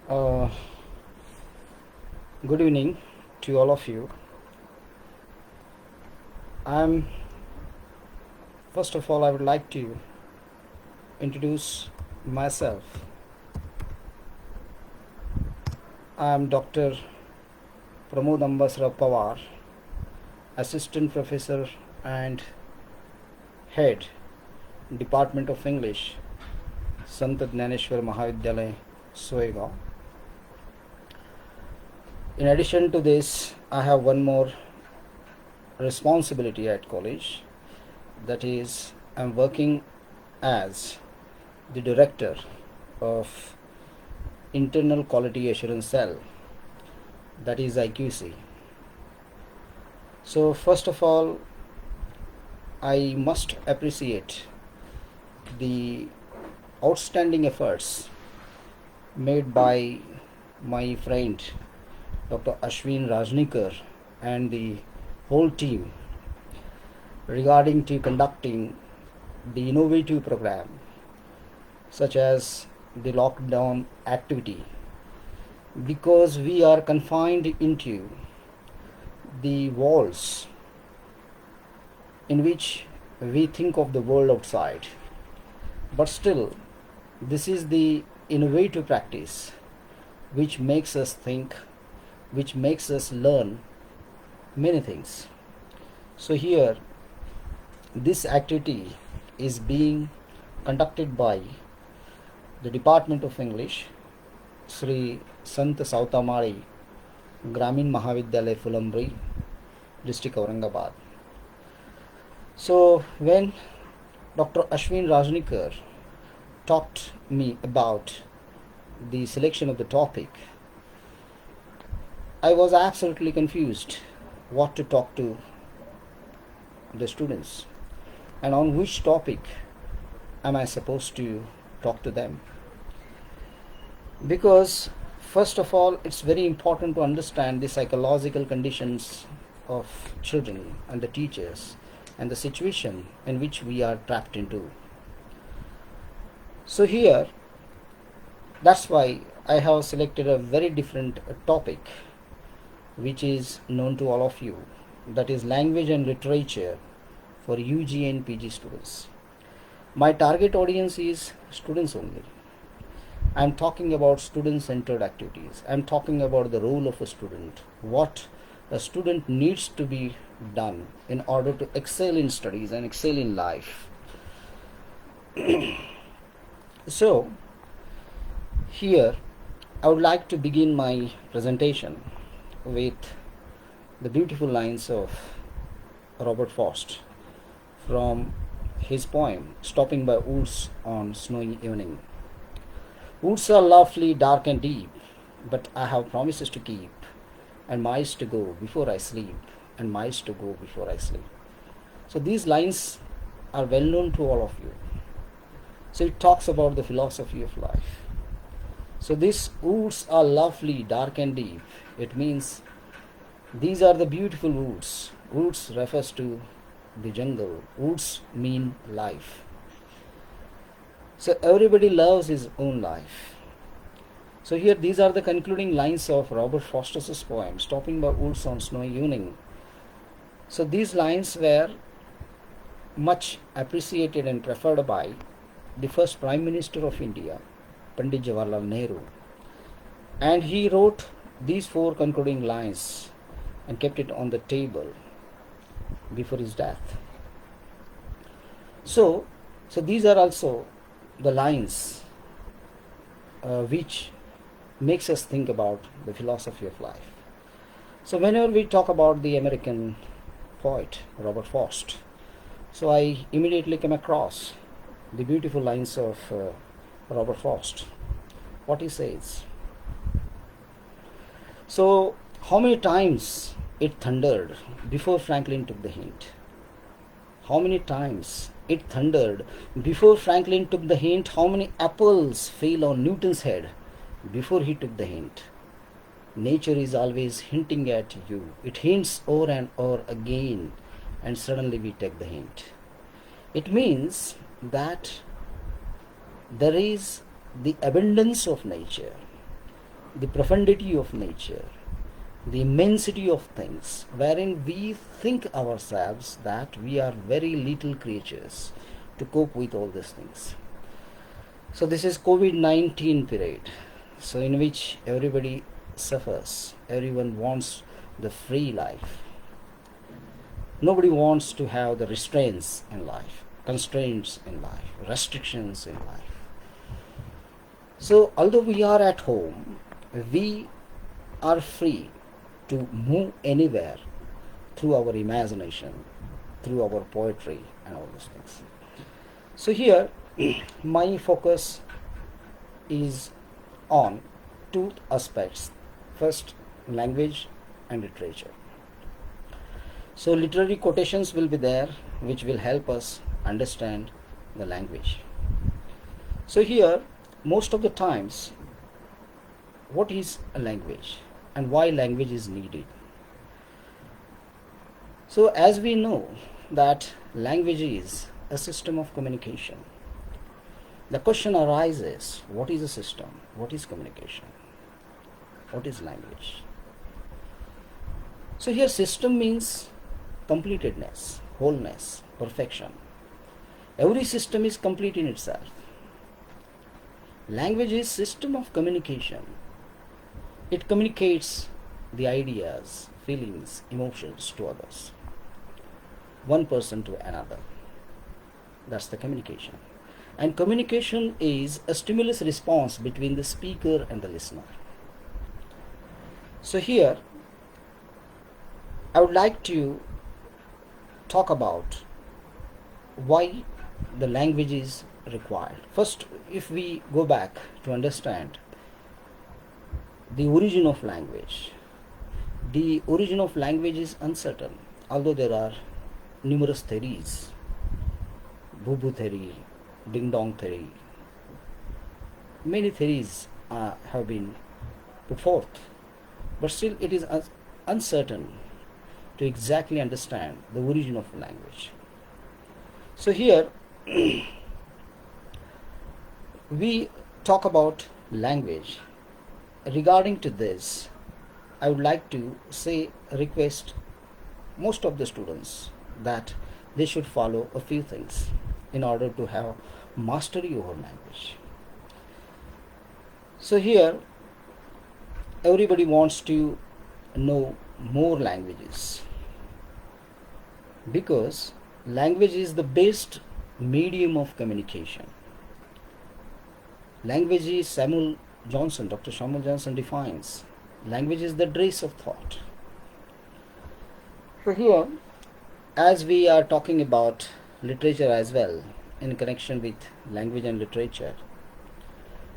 Uh, Good evening to all of you. I'm First of all, I would like to introduce myself. I'm Dr. PRAMOD AMBADASRAO PAWAR, Assistant Professor and Head, Department of English, Sant Jnaneshwar Mahavidyalaya, Soegaon. In addition to this, I have one more responsibility at college. That is, I'm working as the Director of Internal Quality Assurance Cell, that is IQC. So first of all, I must appreciate the outstanding efforts made by my friend Dr. Ashwin Rajnikar and the whole team regarding to conducting the innovative program such as the lockdown activity, because we are confined into the walls in which we think of the world outside, but still this is the innovative practice which makes us think, which makes us learn many things. So here this activity is being conducted by the Department of English, Sri Sant Sautamari Gramin Mahavidyalaya Fulambri, District Aurangabad. So when Dr. Ashwin Rajnikar talked me about the selection of the topic, I was absolutely confused what to talk to the students and on which topic am I supposed to talk to them. Because first of all, it's very important to understand the psychological conditions of children and the teachers and the situation in which we are trapped into. So here, that's why I have selected a very different topic which is known to all of you, that is language and literature for UG and PG students. My target audience is students only. I am talking about student-centered activities. I am talking about the role of a student, what a student needs to be done in order to excel in studies and excel in life. So, here I would like to begin my presentation with the beautiful lines of Robert Frost from his poem Stopping by Woods on Snowy Evening. Woods are lovely, dark and deep, but I have promises to keep, and miles to go before I sleep, and miles to go before I sleep. So these lines are well known to all of you. So it talks about the philosophy of life. So these woods are lovely, dark and deep. It means these are the beautiful woods. Woods refers to the jungle. Woods mean life. So everybody loves his own life. So here these are the concluding lines of Robert Frost's poem, Stopping by Woods on Snowy Evening. So these lines were much appreciated and preferred by the first Prime Minister of India, Pandit Jawaharlal Nehru. And he wrote these four concluding lines and kept it on the table before his death. So these are also the lines which makes us think about the philosophy of life. So whenever we talk about the American poet Robert Frost, so I immediately came across the beautiful lines of Robert Frost. What he says: so how many times it thundered before Franklin took the hint? How many times it thundered before Franklin took the hint? How many apples fell on Newton's head before he took the hint? Nature is always hinting at you. It hints over and over again, and suddenly we take the hint. It means that there is the abundance of nature. the profundity of nature, the immensity of things, wherein we think ourselves that we are very little creatures to cope with all these things. So this is COVID-19 period, so in which everybody suffers, everyone wants the free life. Nobody wants to have the restraints in life, constraints in life, restrictions in life. So although we are at home, we are free to move anywhere through our imagination, through our poetry and all those things. So here my focus is on two aspects. First, language and literature. So literary quotations will be there which will help us understand the language. So here, most of the times, what is a language and why language is needed? So as we know that language is a system of communication, the question arises, what is a system? What is communication? What is language? So here system means completedness, wholeness, perfection. Every system is complete in itself. Language is system of communication. It communicates the ideas, feelings, emotions to others, one person to another. That's the communication. And communication is a stimulus response between the speaker and the listener. So here I would like to talk about why the language is required. First, if we go back to understand the origin of language, the origin of language is uncertain, although there are numerous theories, boo-boo theory, ding-dong theory. Many theories have been put forth, but still it is uncertain to exactly understand the origin of language. So here we talk about language. Regarding to this, I would like to request most of the students that they should follow a few things in order to have mastery over language. So here everybody wants to know more languages, because language is the best medium of communication. Language is Dr. Samuel Johnson defines, language is the dress of thought. So here, as we are talking about literature as well, in connection with language and literature,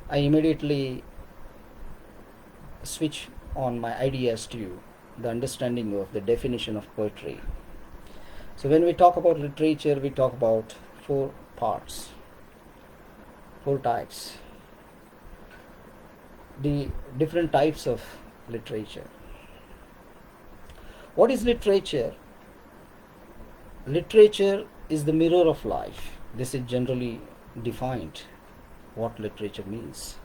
I immediately switch on my ideas to the understanding of the definition of poetry. So when we talk about literature, we talk about four parts, four types, the different types of literature. What is literature? Literature is the mirror of life. This is generally defined what literature means.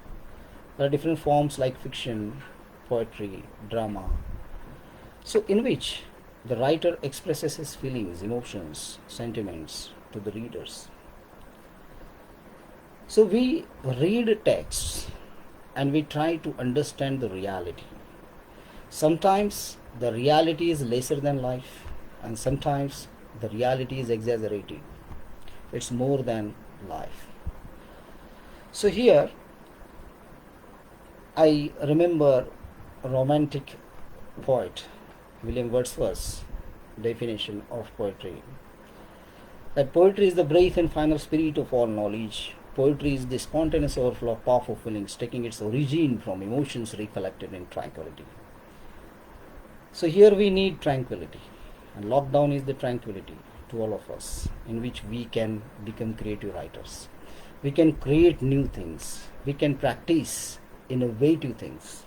There are different forms like fiction, poetry, drama, so in which the writer expresses his feelings, emotions, sentiments to the readers. So we read texts and we try to understand the reality. Sometimes the reality is lesser than life, and sometimes the reality is exaggerated. It's more than life. So here I remember a romantic poet, William Wordsworth's definition of poetry, that poetry is the breath and final spirit of all knowledge. Poetry is the spontaneous overflow of powerful feelings, taking its origin from emotions recollected in tranquility. So here we need tranquility, and lockdown is the tranquility to all of us, in which we can become creative writers. We can create new things. We can practice innovative things.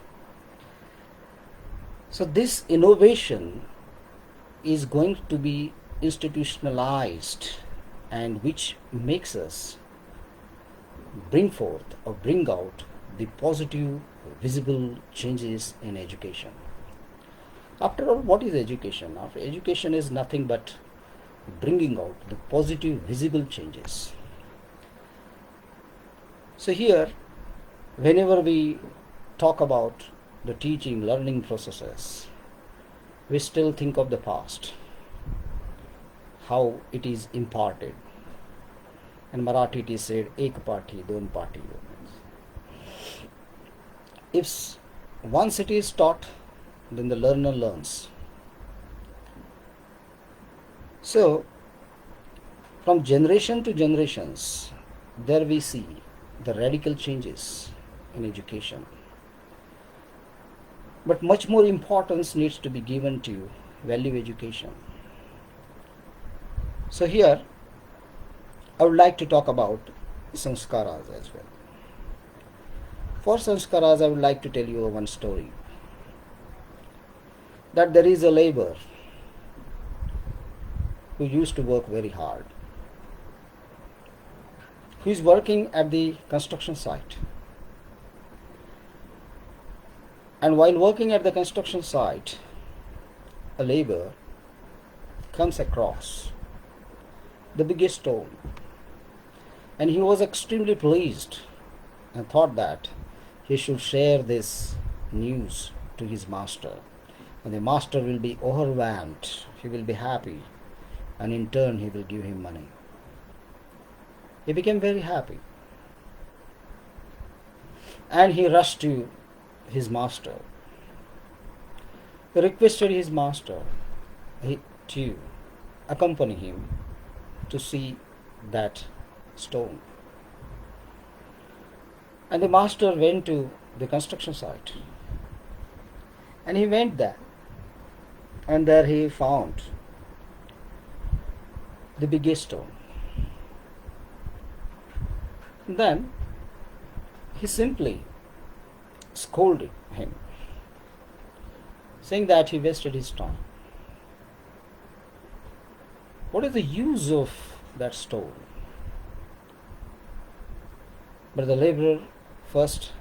So this innovation is going to be institutionalized, and which makes us bring forth or bring out the positive visible changes in education. After all, what is education? Education is nothing but bringing out the positive visible changes. So here, whenever we talk about the teaching, learning processes, we still think of the past, how it is imparted. In Marathi it is said, ek parthi, don parthi. If once it is taught, then the learner learns. So, from generation to generations, there we see the radical changes in education. But much more importance needs to be given to value education. So here, I would like to talk about sanskaras as well. For sanskaras, I would like to tell you one story. That there is a laborer who used to work very hard, who is working at the construction site. And while working at the construction site, a laborer comes across the biggest stone, and he was extremely pleased and thought that he should share this news to his master, and the master will be overwhelmed, he will be happy, and in turn he will give him money. He became very happy, and he rushed to his master. He requested his master to accompany him to see that stone. And the master went to the construction site, and he went there, and there he found the biggest stone. Then he simply scolded him, saying that he wasted his time. What is the use of that stone? But the laborer first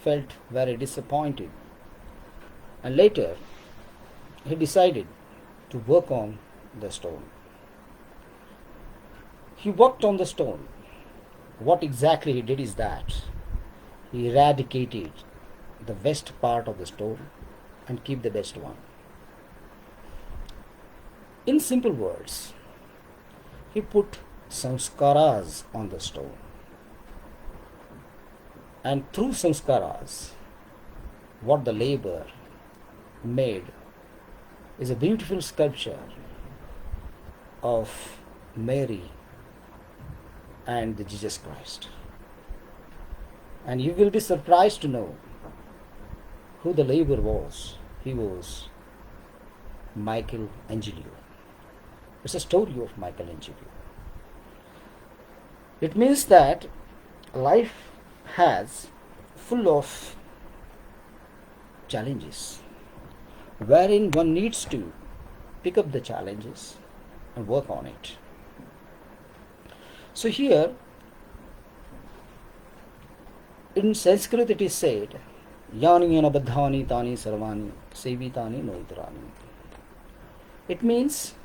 felt very disappointed, and later he decided to work on the stone. He worked on the stone. What exactly he did is that he eradicated the best part of the stone and keep the best one. In simple words, he put sanskaras on the stone. And through sanskaras, what the laborer made is a beautiful sculpture of Mary and the Jesus Christ. And you will be surprised to know who the laborer was. He was Michelangelo. It's a story of Michelangelo. It means that life has full of challenges, wherein one needs to pick up the challenges and work on it. So here, in Sanskrit it is said, Yani yana baddhani tani sarvani sevitani noitrani. It means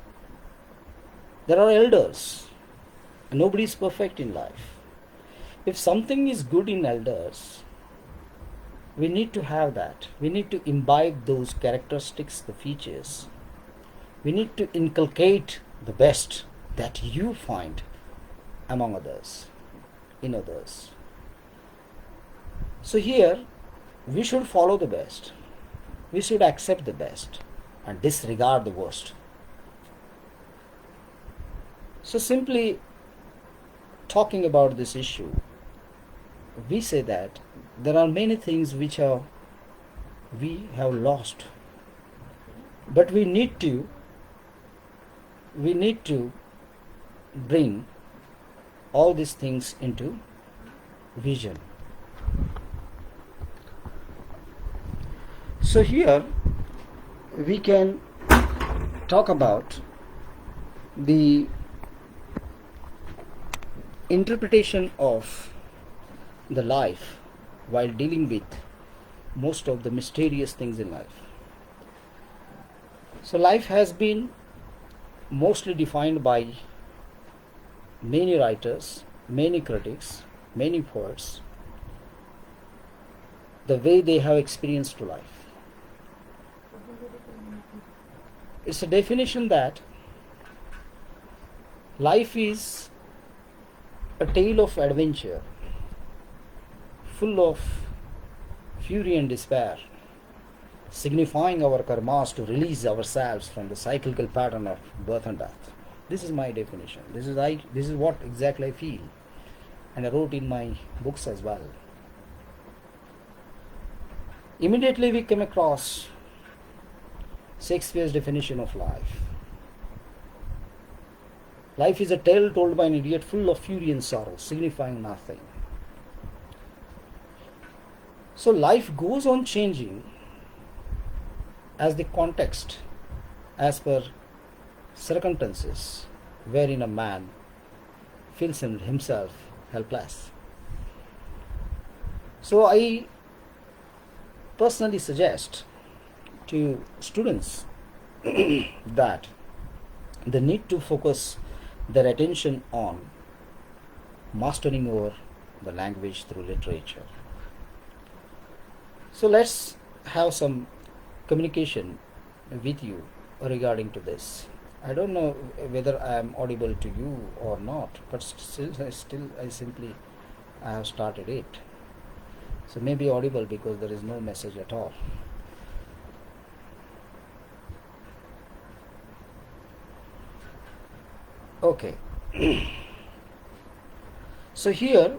there are elders. Nobody is perfect in life. If something is good in elders, we need to have that. We need to imbibe those characteristics, the features. We need to inculcate the best that you find among others, in others. So here, we should follow the best. We should accept the best and disregard the worst. So simply talking about this issue, we say that there are many things which we have lost, but we need to bring all these things into vision. So here we can talk about the interpretation of the life while dealing with most of the mysterious things in life. So life has been mostly defined by many writers, many critics, many poets, the way they have experienced life. It's a definition that life is a tale of adventure, full of fury and despair, signifying our karmas to release ourselves from the cyclical pattern of birth and death. This is my definition. This is what exactly I feel, and I wrote in my books as well. Immediately we came across Shakespeare's definition of life. Life is a tale told by an idiot full of fury and sorrow, signifying nothing. So life goes on changing as the context, as per circumstances wherein a man feels himself helpless. So I personally suggest to students that they need to focus their attention on mastering over the language through literature. So let's have some communication with you regarding to this. I don't know whether I am audible to you or not, but I simply have started it. So maybe audible because there is no message at all. Okay. So here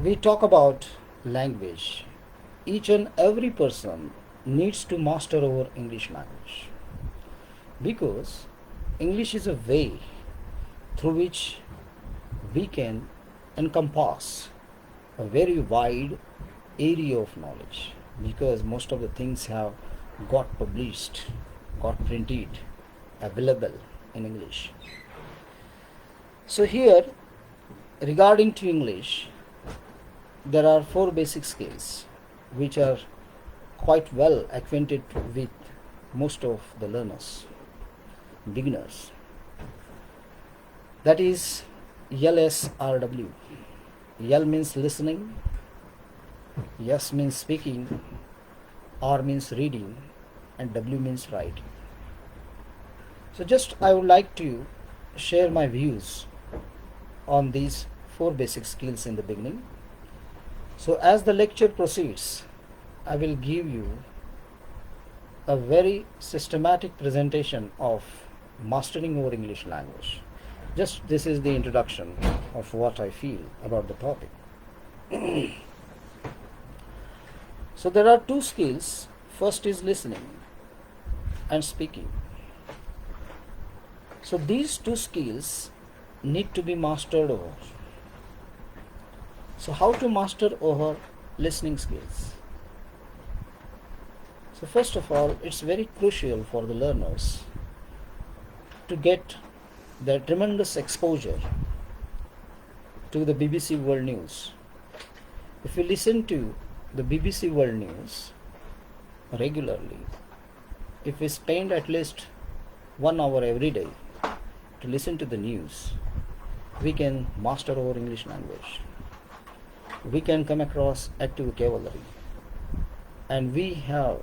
we talk about language. Each and every person needs to master our English language, because English is a way through which we can encompass a very wide area of knowledge, because most of the things have got published, got printed, available in English. So here, regarding to English, there are 4 basic skills which are quite well acquainted with most of the learners, beginners. That is LSRW. L means listening, S means speaking, R means reading, and W means writing. So just I would like to share my views on these 4 basic skills in the beginning. So as the lecture proceeds, I will give you a very systematic presentation of mastering our English language. Just this is the introduction of what I feel about the topic. So there are 2 skills. First is listening and speaking. So these 2 skills need to be mastered over. So how to master over listening skills? So first of all, it's very crucial for the learners to get the tremendous exposure to the BBC World News. If you listen to the BBC World News regularly, if we spend at least 1 hour every day to listen to the news, we can master our English language. We can come across active vocabulary, and we have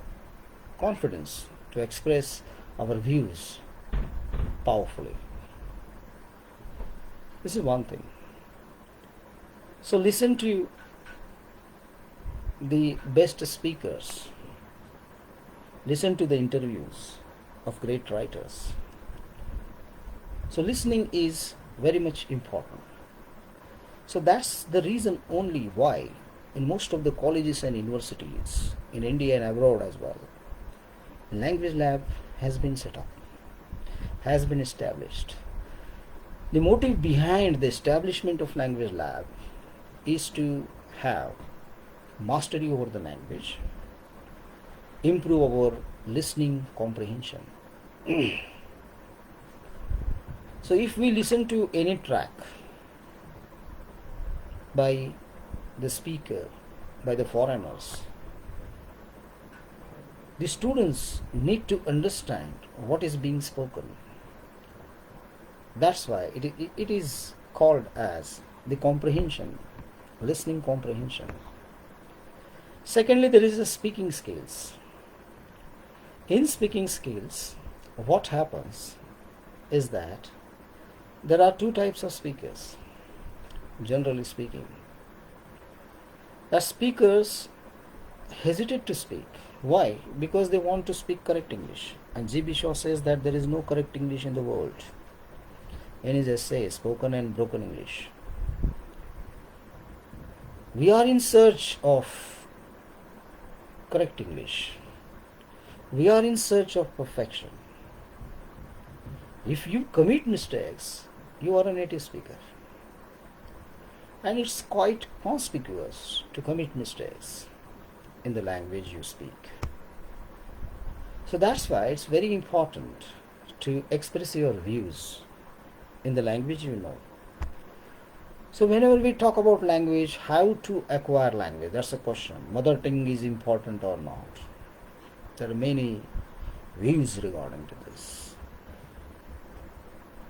confidence to express our views powerfully. This is one thing. So listen to the best speakers, listen to the interviews of great writers. So listening is very much important. So that's the reason only why in most of the colleges and universities in India and abroad as well, language lab has been set up, has been established. The motive behind the establishment of language lab is to have mastery over the language, improve our listening comprehension. So if we listen to any track by the speaker, by the foreigners, The students need to understand what is being spoken. That's why it is called as the comprehension, listening comprehension. Secondly, there is the speaking skills. In speaking skills, what happens is that there are two types of speakers, generally speaking. The speakers hesitate to speak. Why? Because they want to speak correct English. And G.B. Shaw says that there is no correct English in the world. In his essay, Spoken and Broken English. We are in search of correct English. We are in search of perfection. If you commit mistakes, you are a native speaker. And it's quite conspicuous to commit mistakes in the language you speak. So that's why it's very important to express your views in the language you know. So whenever we talk about language, how to acquire language, that's a question. Mother tongue is important or not? There are many views regarding to this.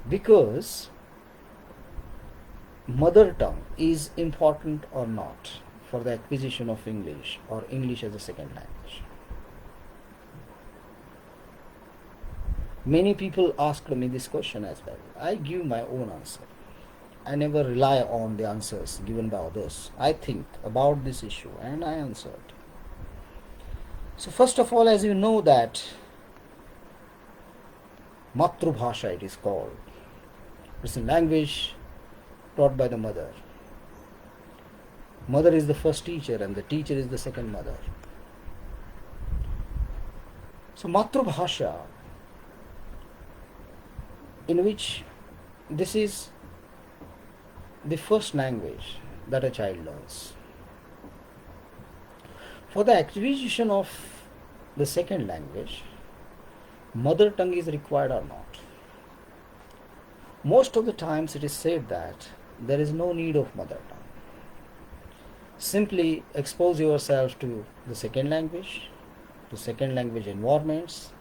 Because mother tongue is important or not for the acquisition of English or English as a second language. Many people asked me this question as well. I give my own answer. I never rely on the answers given by others. I think about this issue and I answered. So first of all, as you know that Matrubhasha it is called. It's a language taught by the mother. Mother is the first teacher and the teacher is the second mother. So Matrubhasha, in which this is the first language that a child learns. For the acquisition of the second language, mother tongue is required or not? Most of the times it is said that there is no need of mother tongue. Simply expose yourself to the second language, to second language environments,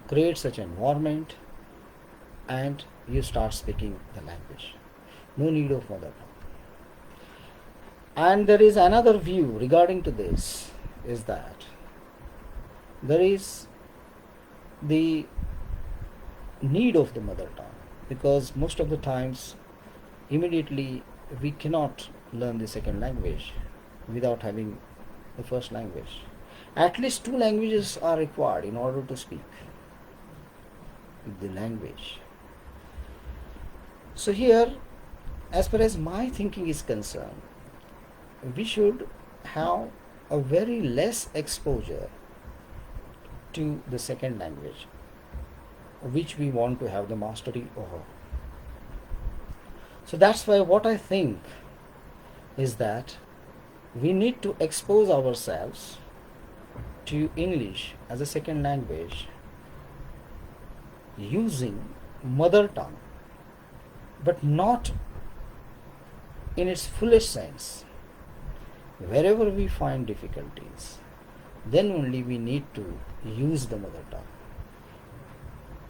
create such environment, and you start speaking the language. No need of mother tongue. And there is another view regarding to this, is that there is the need of the mother tongue, because most of the times immediately we cannot learn the second language without having the first language. At least two languages are required in order to speak the language. So here, as far as my thinking is concerned, we should have a very less exposure to the second language which we want to have the mastery over. So that's why what I think is that we need to expose ourselves to English as a second language using mother tongue, but not in its fullest sense. Wherever we find difficulties, then only we need to use the mother tongue.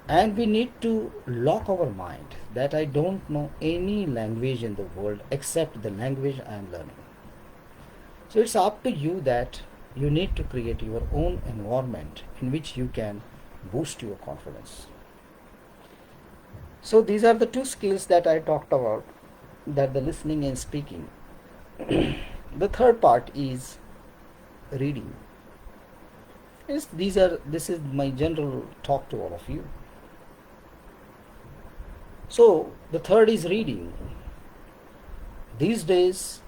And we need to lock our mind that I don't know any language in the world except the language I am learning. So it's up to you that you need to create your own environment in which you can boost your confidence. So these are the two skills that I talked about, that the listening and speaking. The third part is reading. Yes, this is my general talk to all of you. So the third is reading. These days,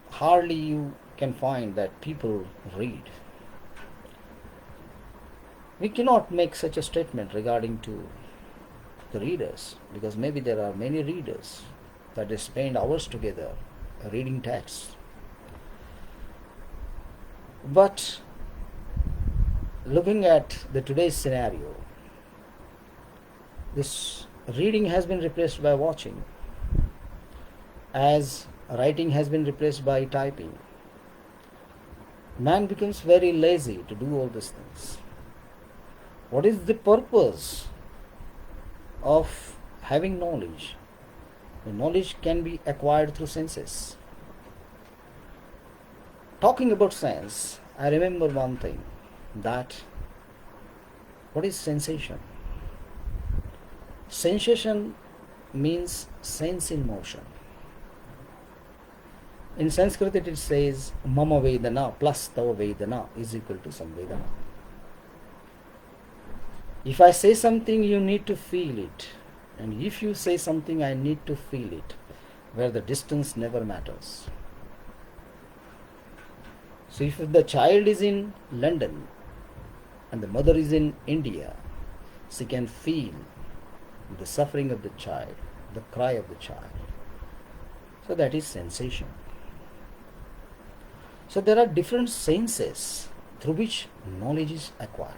hardly you can find that people read. We cannot make such a statement regarding to the readers, because maybe there are many readers that they spend hours together reading texts. But looking at the today's scenario, this reading has been replaced by watching, as writing has been replaced by typing. Man becomes very lazy to do all these things. What is the purpose of having knowledge? The knowledge can be acquired through senses. Talking about sense, I remember one thing, that what is sensation? Sensation means sense in motion. In Sanskrit it says mama vedana plus tava vedana is equal to samvedana. If I say something, you need to feel it. And if you say something, I need to feel it, where the distance never matters. So if the child is in London and the mother is in India, she can feel the suffering of the child, the cry of the child. So that is sensation. So there are different senses through which knowledge is acquired.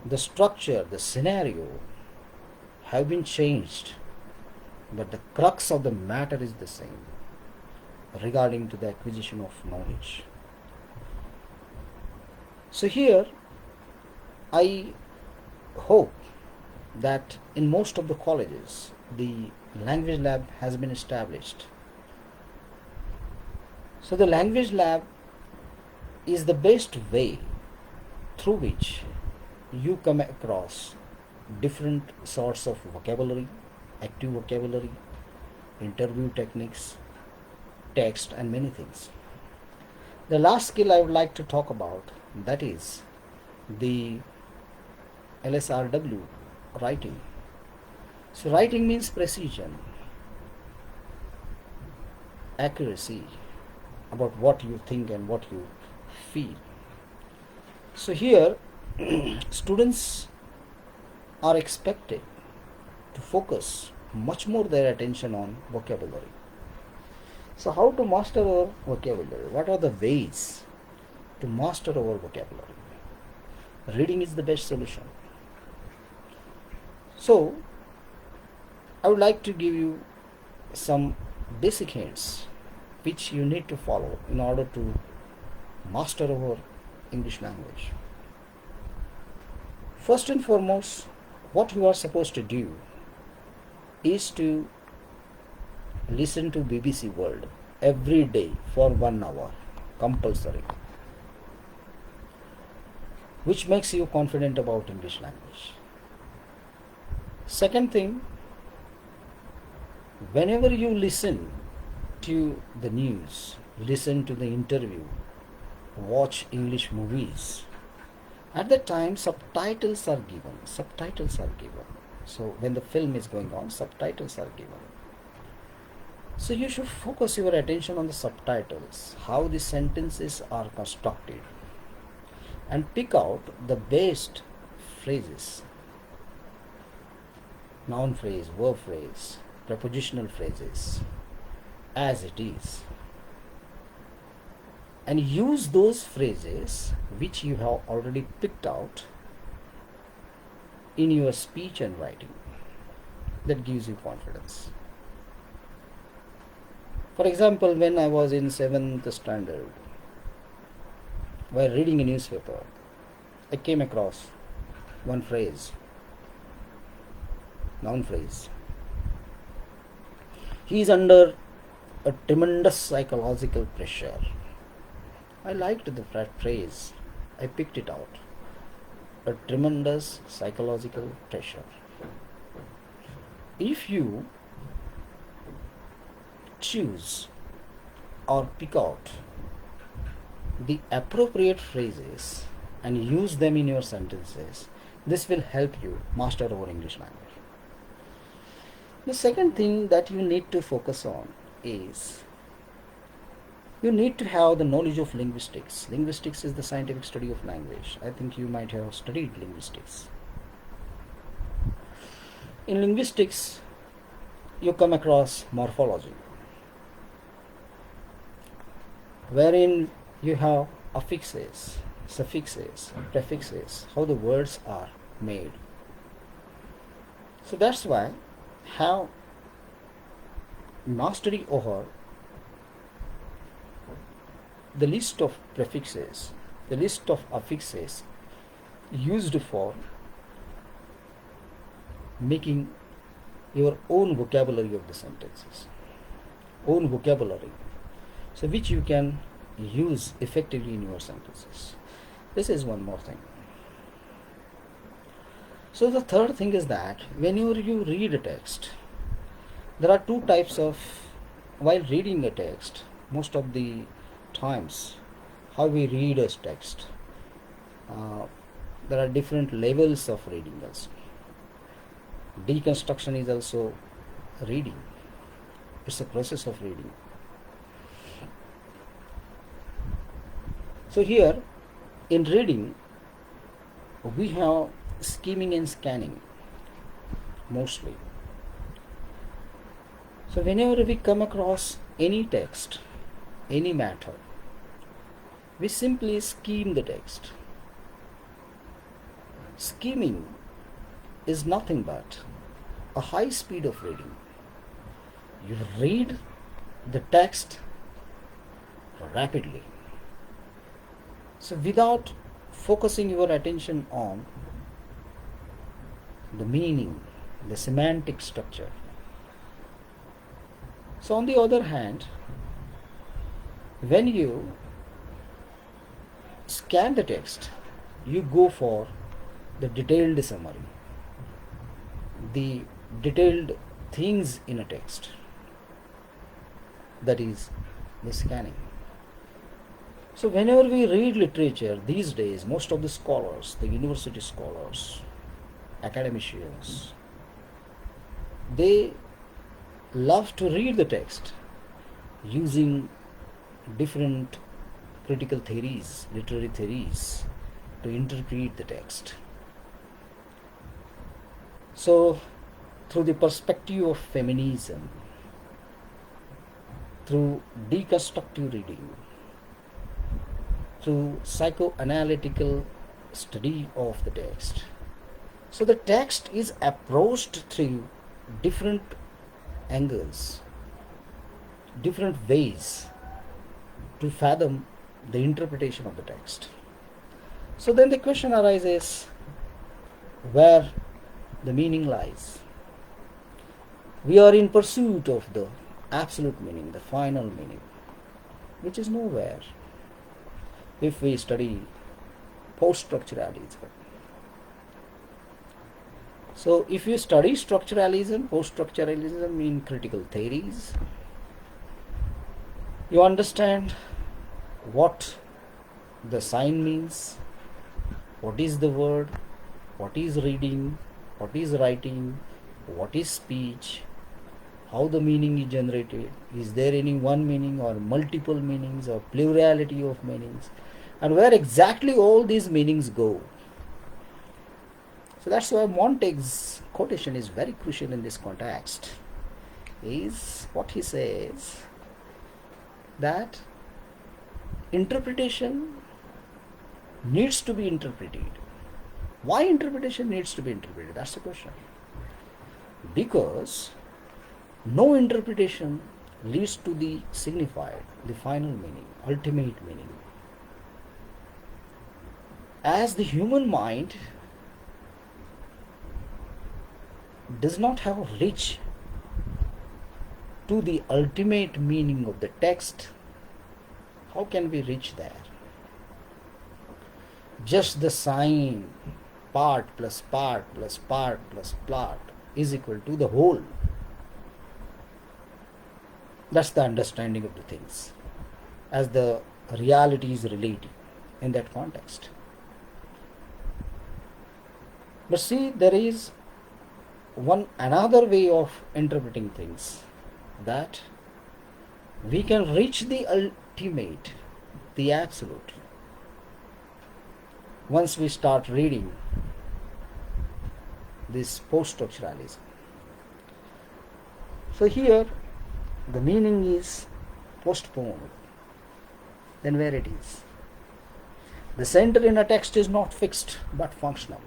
The structure, the scenario have been changed, but the crux of the matter is the same regarding to the acquisition of knowledge. So here I hope that in most of the colleges the language lab has been established. So the language lab is the best way through which you come across different sorts of vocabulary, active vocabulary, interview techniques, text, and many things. The last skill I would like to talk about, that is the LSRW, writing. So writing means precision, accuracy about what you think and what you feel. So here students are expected to focus much more their attention on vocabulary. So how to master our vocabulary? What are the ways to master our vocabulary? Reading is the best solution. So I would like to give you some basic hints which you need to follow in order to master our English language. First and foremost, what you are supposed to do is to listen to BBC World every day for 1 hour, compulsory, which makes you confident about English language. Second thing, whenever you listen to the news, listen to the interview, watch English movies, at that time subtitles are given. So when the film is going on, subtitles are given. So you should focus your attention on the subtitles, how the sentences are constructed, and pick out the best phrases, noun phrase, verb phrase, prepositional phrases, as it is, and use those phrases which you have already picked out in your speech and writing. That gives you confidence. For example, when I was in 7th standard, while reading a newspaper, I came across one phrase, noun phrase. He is under a tremendous psychological pressure. I liked the phrase. I picked it out. A tremendous psychological pressure. If you choose or pick out the appropriate phrases and use them in your sentences, this will help you master our English language. The second thing that you need to focus on is you need to have the knowledge of linguistics. Linguistics is the scientific study of language. I think you might have studied linguistics. In linguistics, you come across morphology, wherein you have affixes, suffixes, prefixes, how the words are made. So that's why have mastery over the list of prefixes, the list of affixes used for making your own vocabulary of the sentences, own vocabulary, so which you can use effectively in your sentences. This is one more thing. So the third thing is that whenever you read a text, there are two types of, while reading a text, most of the times how we read a text, there are different levels of reading also. Deconstruction is also reading. It's a process of reading. So here in reading we have skimming and scanning mostly. So whenever we come across any text, any matter, we simply skim the text. Skimming is nothing but a high speed of reading. You read the text rapidly. So without focusing your attention on the meaning, the semantic structure. So on the other hand, when you scan the text, you go for the detailed summary, the detailed things in a text. That is the scanning. So whenever we read literature these days, most of the scholars, the university scholars, academicians, they love to read the text using different critical theories, literary theories, to interpret the text. So through the perspective of feminism, through deconstructive reading, through psychoanalytical study of the text. So the text is approached through different angles, different ways to fathom the interpretation of the text. So then the question arises, where the meaning lies. We are in pursuit of the absolute meaning, the final meaning, which is nowhere if we study post-structuralism. So if you study structuralism, post-structuralism in critical theories, you understand what the sign means, what is the word, what is reading, what is writing, what is speech, how the meaning is generated, is there any one meaning or multiple meanings or plurality of meanings, and where exactly all these meanings go. So that's why Montague's quotation is very crucial in this context, is what he says, that interpretation needs to be interpreted. Why interpretation needs to be interpreted? That's the question. Because no interpretation leads to the signified, the final meaning, ultimate meaning. As the human mind does not have a reach to the ultimate meaning of the text, how can we reach there? Just the sign, part plus part plus part plus part is equal to the whole. That's the understanding of the things as the reality is related in that context. But see, there is another way of interpreting things, that we can reach the ultimate, the absolute, once we start reading this post-structuralism. So here the meaning is postponed. Then where it is? The center in a text is not fixed but functional.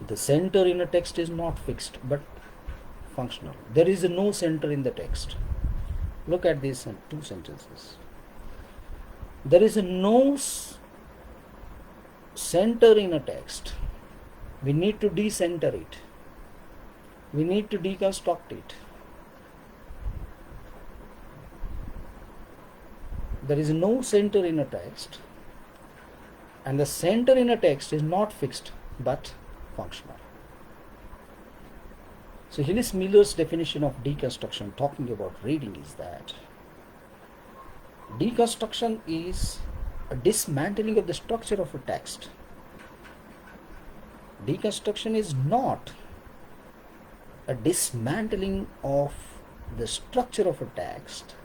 The center in a text is not fixed but functional. There is no center in the text. Look at these two sentences. There is no center in a text. We need to decenter it. We need to deconstruct it. There is no center in a text, and the center in a text is not fixed but functional. So Hillis Miller's definition of deconstruction, talking about reading, is that deconstruction is a dismantling of the structure of a text. Deconstruction is not a dismantling of the structure of a text,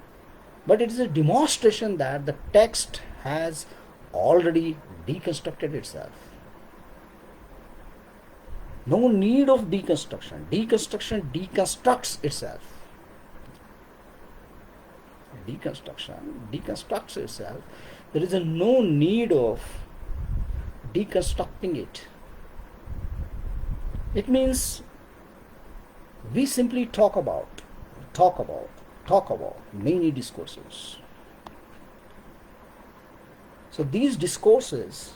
but it is a demonstration that the text has already deconstructed itself. No need of deconstruction. Deconstruction deconstructs itself. Deconstruction deconstructs itself. There is no need of deconstructing it. It means we simply talk about many discourses. So these discourses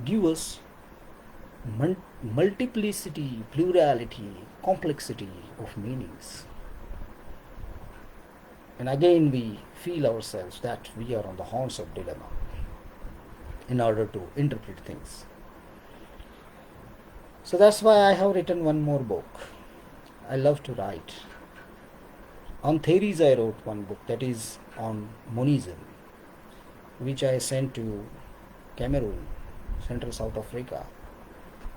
give us multiplicity, plurality, complexity of meanings. And again we feel ourselves that we are on the horns of dilemma in order to interpret things. So that's why I have written one more book. I love to write. On theories I wrote one book, that is on monism, which I sent to Cameroon, Central South Africa,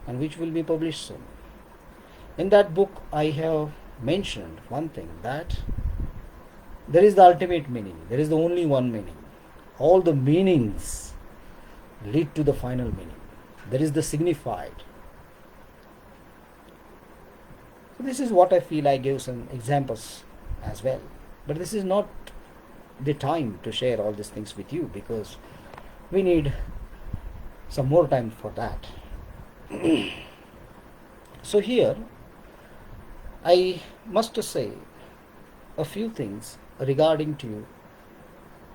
and which will be published soon. In that book I have mentioned one thing, that there is the ultimate meaning, there is the only one meaning. All the meanings lead to the final meaning. There is the signified. So this is what I feel. I gave some examples as well, but this is not the time to share all these things with you, because we need some more time for that. So here I must say a few things regarding to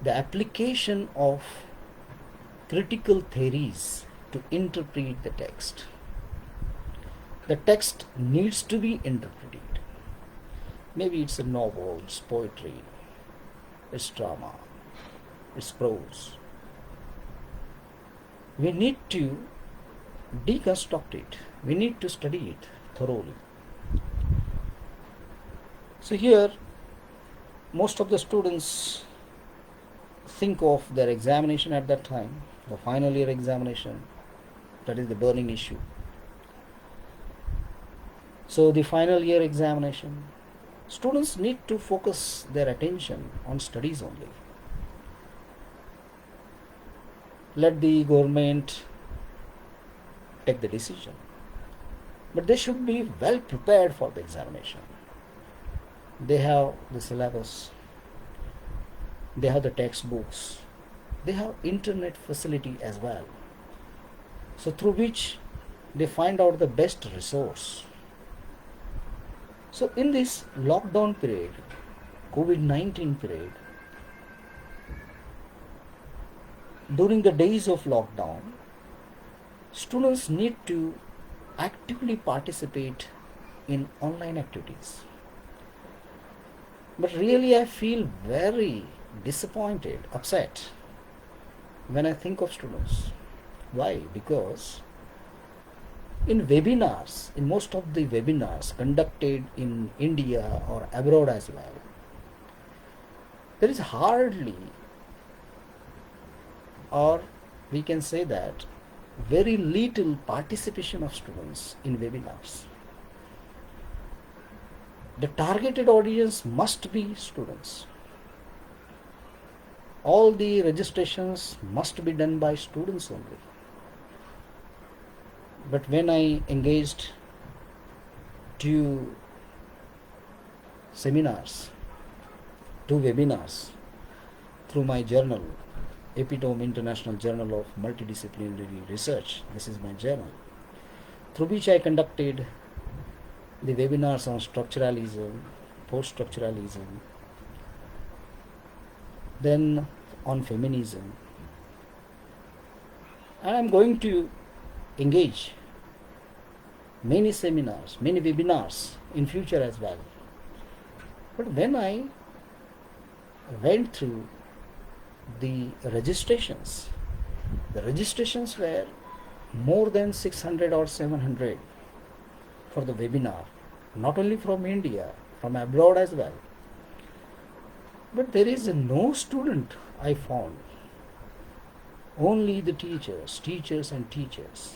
the application of critical theories to interpret the text. The text needs to be interpreted. Maybe it's a novel, it's poetry, it's drama, it's prose. We need to deconstruct it. We need to study it thoroughly. So here, most of the students think of their examination at that time, the final year examination, that is the burning issue. So the final year examination, students need to focus their attention on studies only. Let the government take the decision, but they should be well prepared for the examination. They have the syllabus, they have the textbooks, they have internet facility as well, so through which they find out the best resource. So in this lockdown period, COVID-19 period, during the days of lockdown, students need to actively participate in online activities. But really I feel very disappointed, upset when I think of students. Why? Because in webinars, in most of the webinars conducted in India or abroad as well, there is hardly, or we can say that very little participation of students in webinars. The targeted audience must be students. All the registrations must be done by students only. But when I engaged two seminars, two webinars through my journal, Epitome International Journal of Multidisciplinary Research, this is my journal, through which I conducted the webinars on structuralism, post-structuralism, then on feminism, and I'm going to engage many seminars, many webinars in future as well. But when I went through the registrations were more than 600 or 700 for the webinar, not only from India, from abroad as well. But there is no student I found, only the teachers and teachers.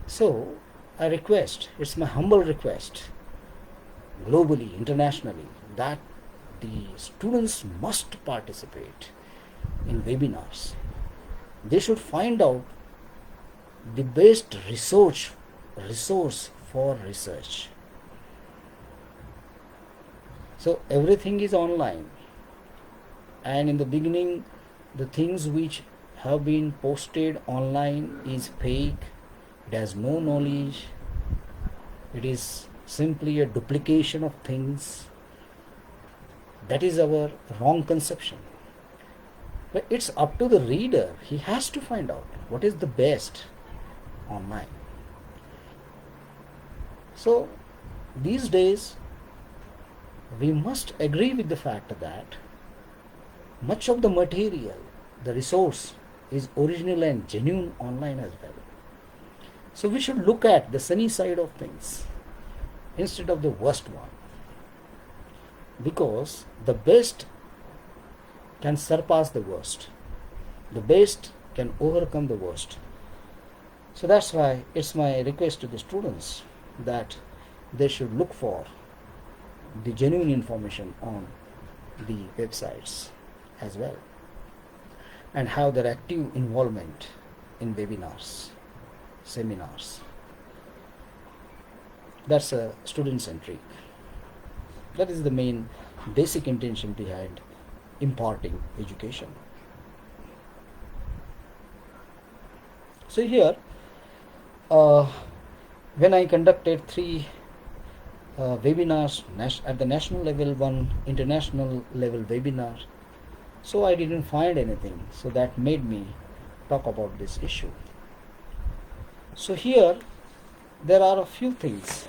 So I request, it's my humble request, globally, internationally, that the students must participate in webinars. They should find out the best resource for research. So everything is online, and in the beginning the things which have been posted online is fake. It has no knowledge. It is simply a duplication of things. That is our wrong conception. But it's up to the reader. He has to find out what is the best online. So these days we must agree with the fact that much of the material, the resource, is original and genuine online as well. So we should look at the sunny side of things instead of the worst one, because the best can surpass the worst. The best can overcome the worst. So that's why it's my request to the students that they should look for the genuine information on the websites as well, and have their active involvement in webinars, seminars. That's a student-centric. That is the main basic intention behind imparting education. So here, when I conducted 3 webinars at the national level, 1 international level webinar, so I didn't find anything. So that made me talk about this issue. So here there are a few things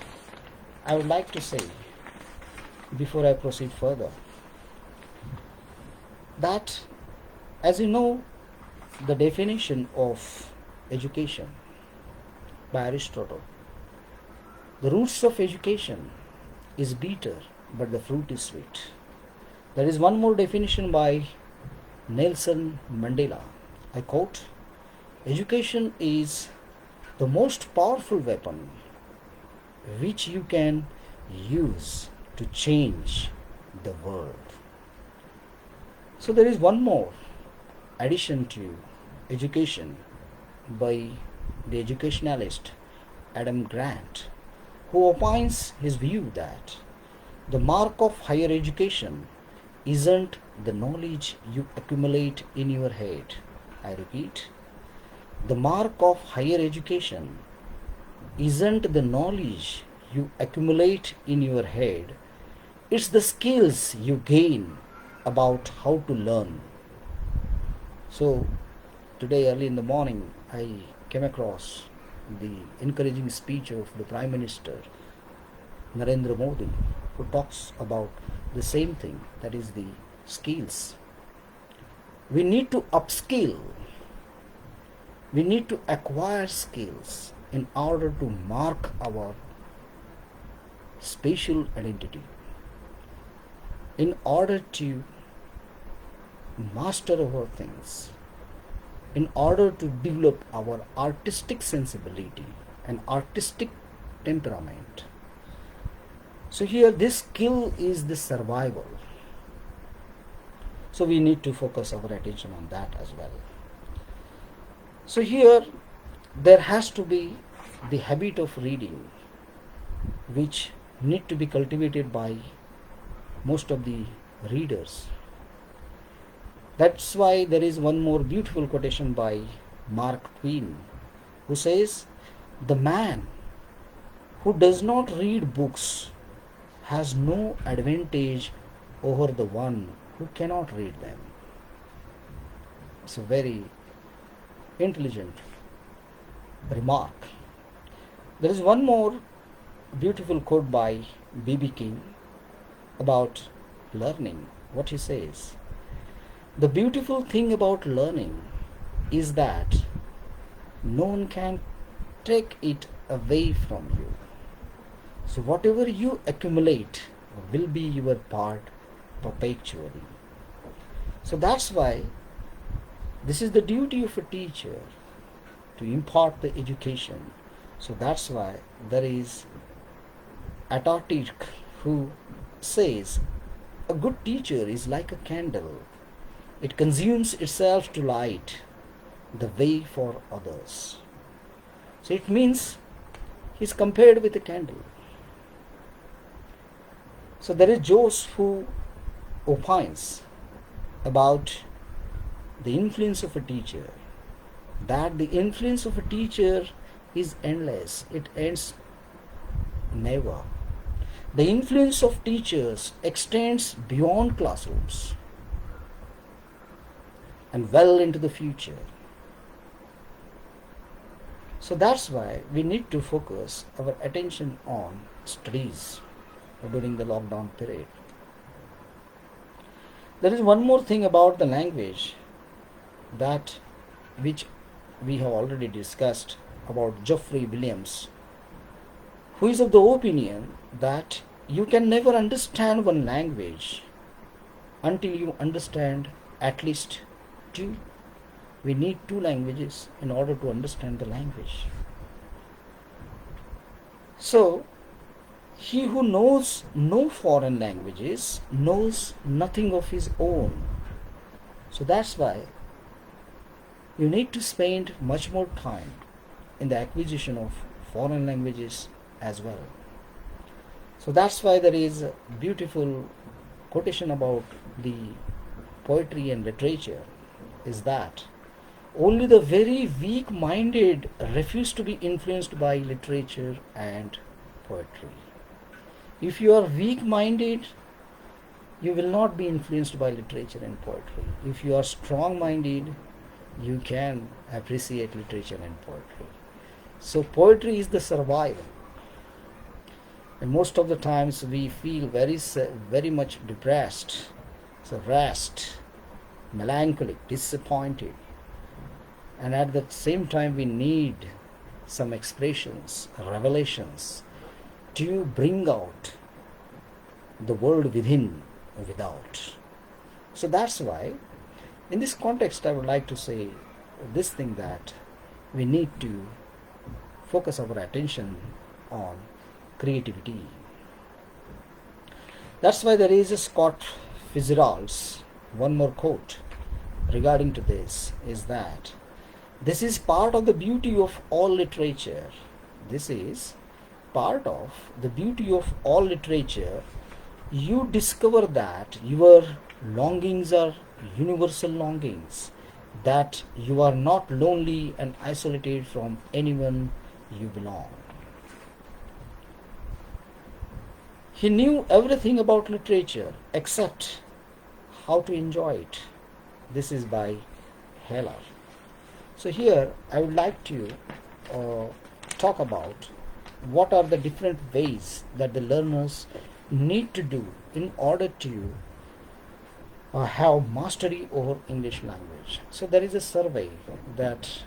I would like to say before I proceed further. That, as you know, the definition of education by Aristotle, the roots of education is bitter, but the fruit is sweet. There is one more definition by Nelson Mandela. I quote, "Education is the most powerful weapon which you can use to change the world." So there is one more addition to education by the educationalist Adam Grant, who opines his view that the mark of higher education isn't the knowledge you accumulate in your head. I repeat, the mark of higher education isn't the knowledge you accumulate in your head, it's the skills you gain about how to learn. So today early in the morning I came across the encouraging speech of the Prime Minister Narendra Modi, who talks about the same thing, that is the skills. We need to upskill. We need to acquire skills in order to mark our spatial identity, in order to master our things, in order to develop our artistic sensibility and artistic temperament. So here this skill is the survival. So we need to focus our attention on that as well. So here there has to be the habit of reading, which need to be cultivated by most of the readers. That's why there is one more beautiful quotation by Mark Twain, who says, "The man who does not read books has no advantage over the one who cannot read them. It's a very intelligent remark. There is one more beautiful quote by B.B. King about learning. What he says: the beautiful thing about learning is that no one can take it away from you. So whatever you accumulate will be your part perpetually. So that's why this is the duty of a teacher, to impart the education. So that's why there is Ataturk who says a good teacher is like a candle. It consumes itself to light the way for others. So it means he's compared with a candle. So there is Jose who opines about the influence of a teacher, that the influence of a teacher is endless. It ends never. The influence of teachers extends beyond classrooms and well into the future. So that's why we need to focus our attention on studies during the lockdown period. There is one more thing about the language, that which we have already discussed, about Geoffrey Williams, who is of the opinion that you can never understand one language until you understand at least two. We need two languages in order to understand the language. So, he who knows no foreign languages knows nothing of his own. So that's why you need to spend much more time in the acquisition of foreign languages as well. So that's why there is a beautiful quotation about the poetry and literature, is that only the very weak-minded refuse to be influenced by literature and poetry. If you are weak-minded, you will not be influenced by literature and poetry. If you are strong-minded, you can appreciate literature and poetry. So poetry is the survival. And most of the times we feel very much depressed, so harassed, melancholic, disappointed. And at the same time we need some expressions, revelations, to bring out the world within and without. So that's why in this context I would like to say this thing, that we need to focus our attention on creativity. That's why there is a Scott Fitzgerald's one more quote regarding to this, is that this is part of the beauty of all literature. This is part of the beauty of all literature. You discover that your longings are universal longings, that you are not lonely and isolated from anyone you belong. He knew everything about literature except how to enjoy it. This is by Heller. So here I would like to talk about what are the different ways that the learners need to do in order to have mastery over English language. So there is a survey that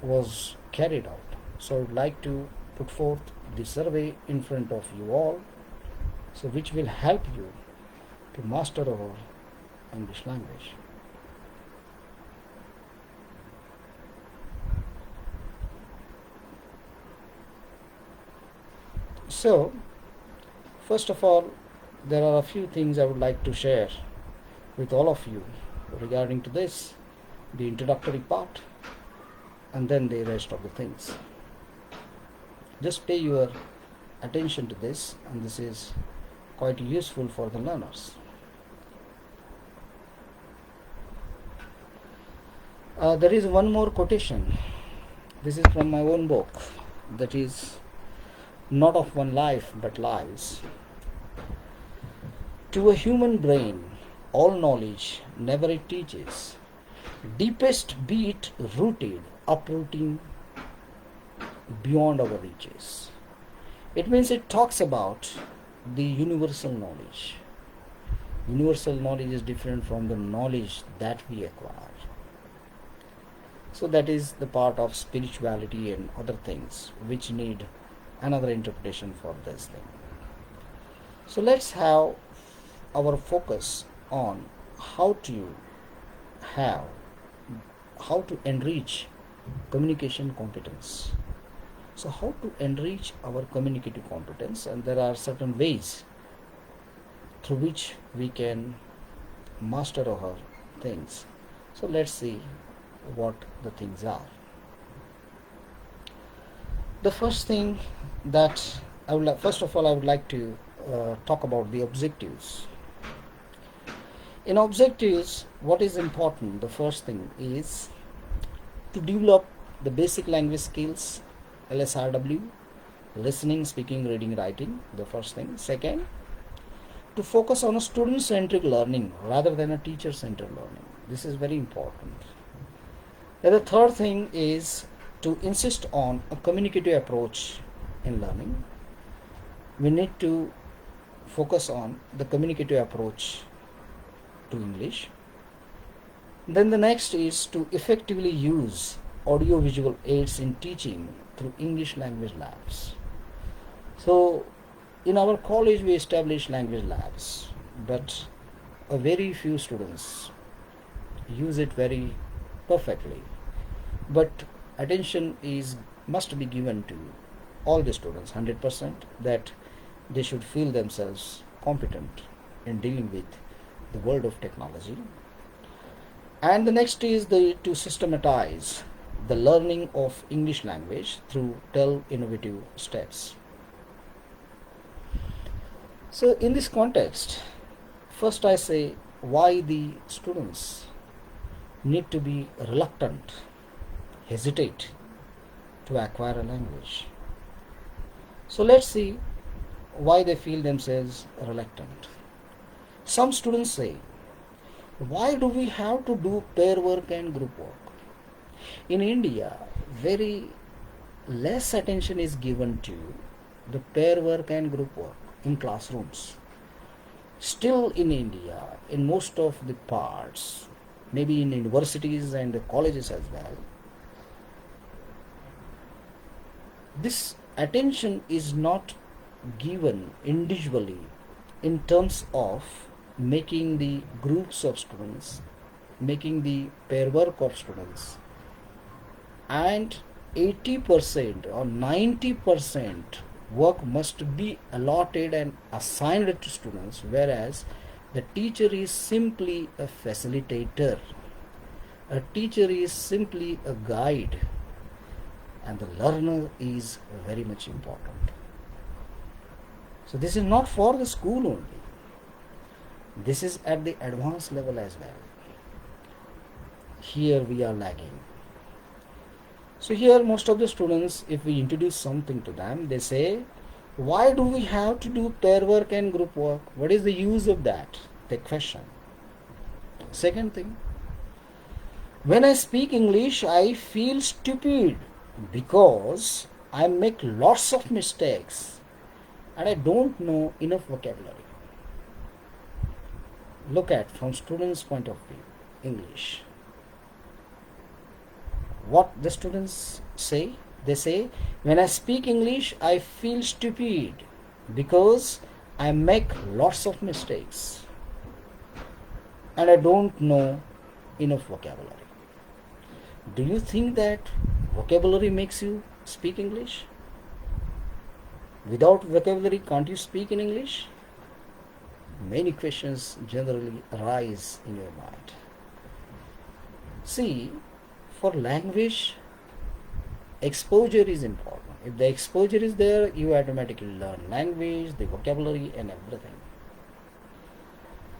was carried out. So I would like to put forth the survey in front of you all, so which will help you to master our English language. So, first of all, there are a few things I would like to share with all of you regarding to this, the introductory part, and then the rest of the things. Just pay your attention to this, and this is quite useful for the learners. There is one more quotation. This is from my own book, that is not of one life but lives. To a human brain, all knowledge never it teaches, deepest be it rooted, uprooting beyond our reaches. It means it talks about the universal knowledge. Universal knowledge is different from the knowledge that we acquire. So that is the part of spirituality and other things which need another interpretation for this thing. So let's have our focus on how to have, how to enrich communication competence. So how to enrich our communicative competence, and there are certain ways through which we can master our things. So let's see what the things are. The first thing that I would first of all I would like to talk about the objectives. In objectives, what is important? The first thing is to develop the basic language skills, LSRW, listening, speaking, reading, writing, the first thing. Second, to focus on a student-centric learning rather than a teacher-centered learning. This is very important. And the third thing is to insist on a communicative approach in learning. We need to focus on the communicative approach to English. Then the next is to effectively use audio-visual aids in teaching through English language labs. So in our college we establish language labs, but a very few students use it very perfectly. But attention must be given to all the students 100%, that they should feel themselves competent in dealing with the world of technology. And the next is to systematize the learning of English language through 12 innovative steps. So in this context, first I say why the students need to be reluctant, hesitate to acquire a language. So let's see why they feel themselves reluctant. Some students say, why do we have to do pair work and group work? In India, very less attention is given to the pair work and group work in classrooms. Still in India, in most of the parts, maybe in universities and the colleges as well, this attention is not given individually in terms of making the groups of students, making the pair work of students, and 80% or 90% work must be allotted and assigned to students, whereas the teacher is simply a facilitator. A teacher is simply a guide, and the learner is very much important. So this is not for the school only. This is at the advanced level as well. Here we are lagging. So here most of the students, if we introduce something to them, they say, why do we have to do pair work and group work? What is the use of that? They question. Second thing, when I speak English, I feel stupid because I make lots of mistakes and I don't know enough vocabulary. Look at from students' point of view, English. What the students say? They say, when I speak English, I feel stupid because I make lots of mistakes and I don't know enough vocabulary. Do you think that vocabulary makes you speak English? Without vocabulary, can't you speak in English? Many questions generally arise in your mind. See, for language, exposure is important. If the exposure is there, you automatically learn language, the vocabulary and everything.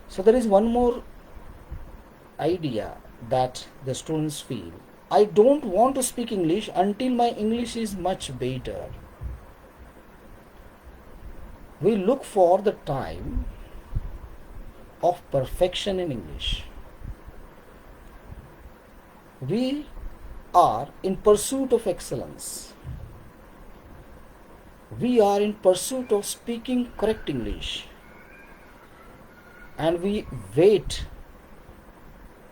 So there is one more idea that the students feel. I don't want to speak English until my English is much better. We look for the time of perfection in English. We are in pursuit of excellence. We are in pursuit of speaking correct English. And we wait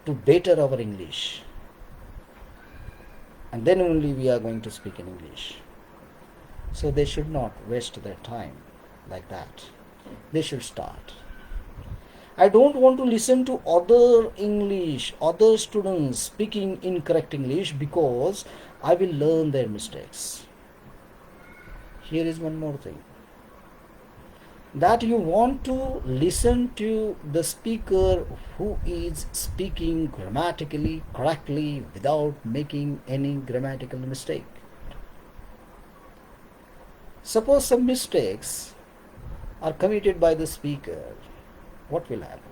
to better our English. And then only we are going to speak in English. So they should not waste their time like that. They should start. I don't want to listen to other students speaking incorrect English, because I will learn their mistakes. Here is one more thing. That you want to listen to the speaker who is speaking grammatically correctly without making any grammatical mistake. Suppose some mistakes are committed by the speaker, what will happen?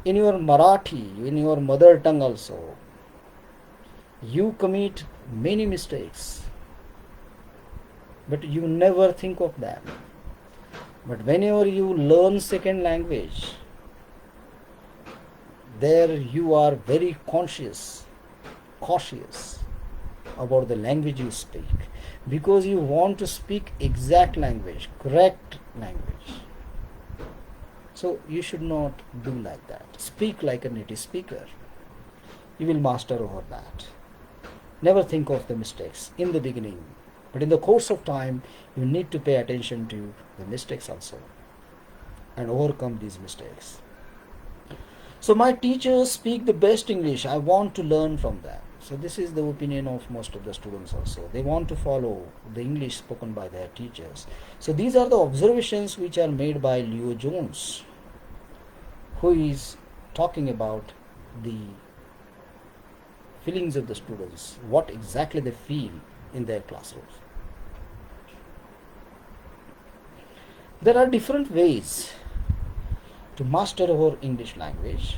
In your Marathi, in your mother tongue also, you commit many mistakes, but you never think of them. But whenever you learn second language, there you are very cautious about the language you speak, because you want to speak exact language, correct language. So you should not do like that. Speak like a native speaker. You will master over that. Never think of the mistakes in the beginning. But in the course of time, you need to pay attention to the mistakes also and overcome these mistakes. So my teachers speak the best English. I want to learn from them. So this is the opinion of most of the students also. They want to follow the English spoken by their teachers. So these are the observations which are made by Leo Jones, who is talking about the feelings of the students, what exactly they feel in their classrooms. There are different ways to master our English language.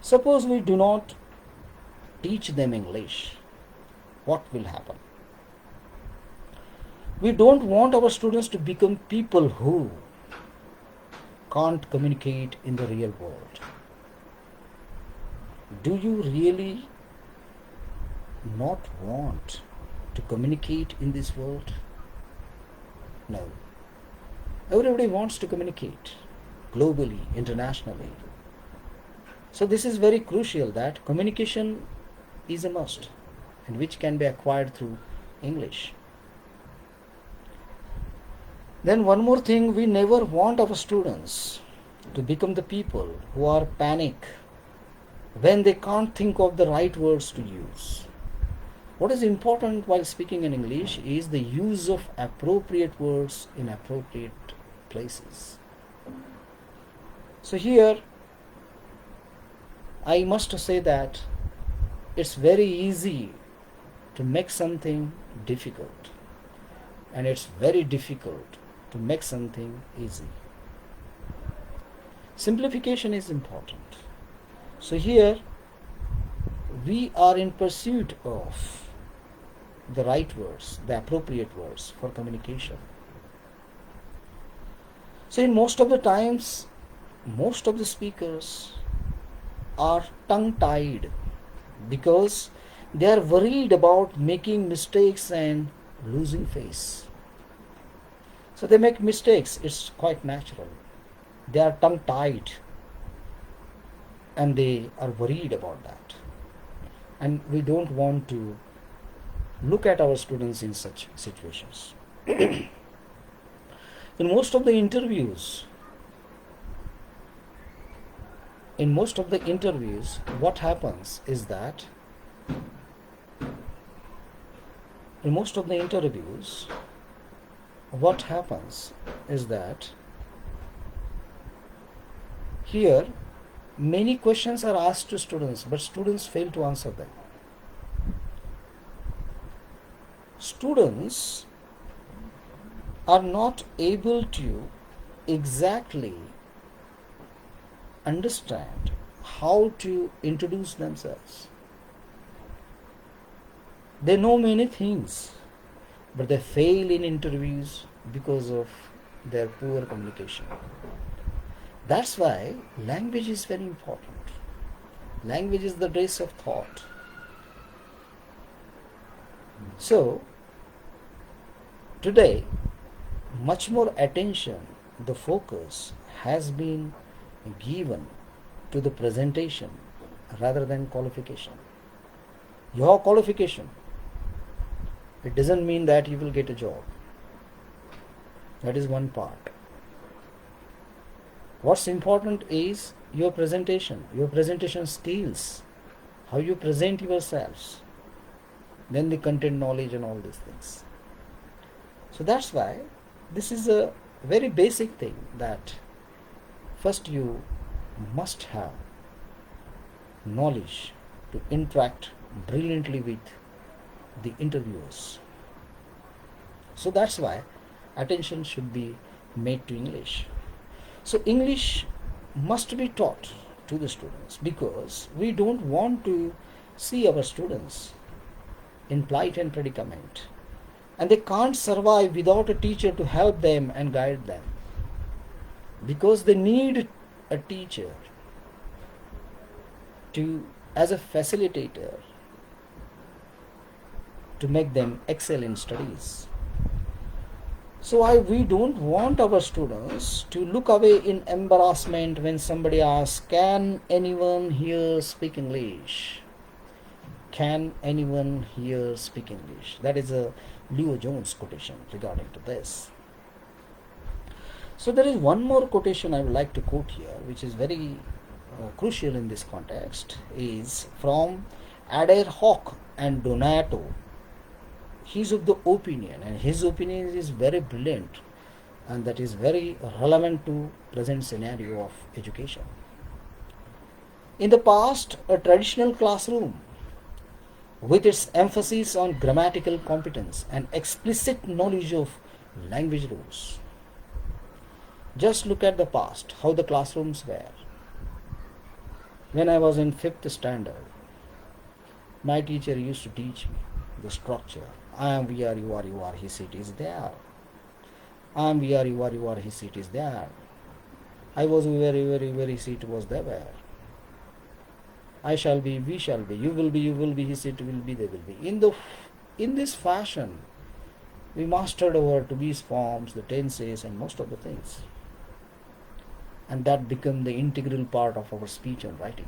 Suppose we do not teach them English, what will happen? We don't want our students to become people who can't communicate in the real world. Do you really not want to communicate in this world? No. Everybody wants to communicate globally, internationally. So this is very crucial, that communication is a must, and which can be acquired through English. Then one more thing, we never want our students to become the people who are panic when they can't think of the right words to use. What is important while speaking in English is the use of appropriate words in appropriate places. So here I must say that it's very easy to make something difficult, and it's very difficult to make something easy. Simplification is important. So here we are in pursuit of the right words, the appropriate words for communication. So in most of the times, most of the speakers are tongue-tied because they are worried about making mistakes and losing face. So they make mistakes, it's quite natural. They are tongue-tied and they are worried about that. And we don't want to look at our students in such situations. In most of the interviews, what happens is that here many questions are asked to students, but students fail to answer them. Students are not able to exactly understand how to introduce themselves. They know many things, but they fail in interviews because of their poor communication. That's why language is very important. Language is the dress of thought. So, today, much more attention, the focus has been given to the presentation rather than qualification. Your qualification, it doesn't mean that you will get a job. That is one part. What's important is your presentation skills, how you present yourselves, then the content knowledge and all these things. So that's why this is a very basic thing, that first you must have knowledge to interact brilliantly with the interviewers. So that's why attention should be made to English. So English must be taught to the students, because we don't want to see our students in plight and predicament, and they can't survive without a teacher to help them and guide them, because they need a teacher to, as a facilitator, to make them excel in studies. So we don't want our students to look away in embarrassment when somebody asks, can anyone here speak English? Can anyone here speak English? That is a Leo Jones quotation regarding to this. So there is one more quotation I would like to quote here, which is very crucial in this context, is from Adair Hawke and Donato. He's of the opinion, and his opinion is very brilliant, and that is very relevant to present scenario of education. In the past, a traditional classroom, with its emphasis on grammatical competence and explicit knowledge of language rules. Just look at the past, how the classrooms were. When I was in 5th standard, my teacher used to teach me the structure. I am, we are, you are, his, it is there. I am, we are, you are, his, it is there. I was, very, his, it was there. I shall be, we shall be, you will be, his, it will be, they will be. In this fashion, we mastered our to be's forms, the tenses, and most of the things. And that became the integral part of our speech and writing.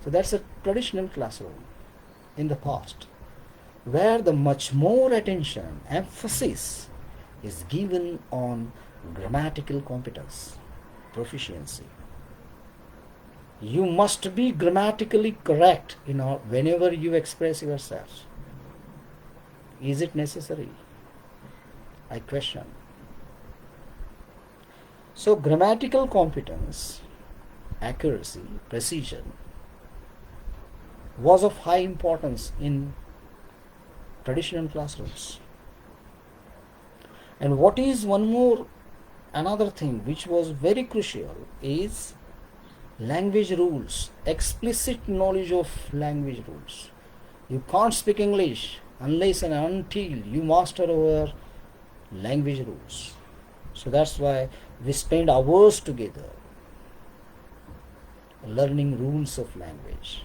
So that's a traditional classroom in the past, where the much more attention, emphasis is given on grammatical competence, proficiency. You must be grammatically correct whenever you express yourself. Is it necessary? I question. So grammatical competence, accuracy, precision was of high importance in traditional classrooms. And what is another thing which was very crucial is language rules, explicit knowledge of language rules. You can't speak English unless and until you master our language rules. So that's why we spend hours together learning rules of language,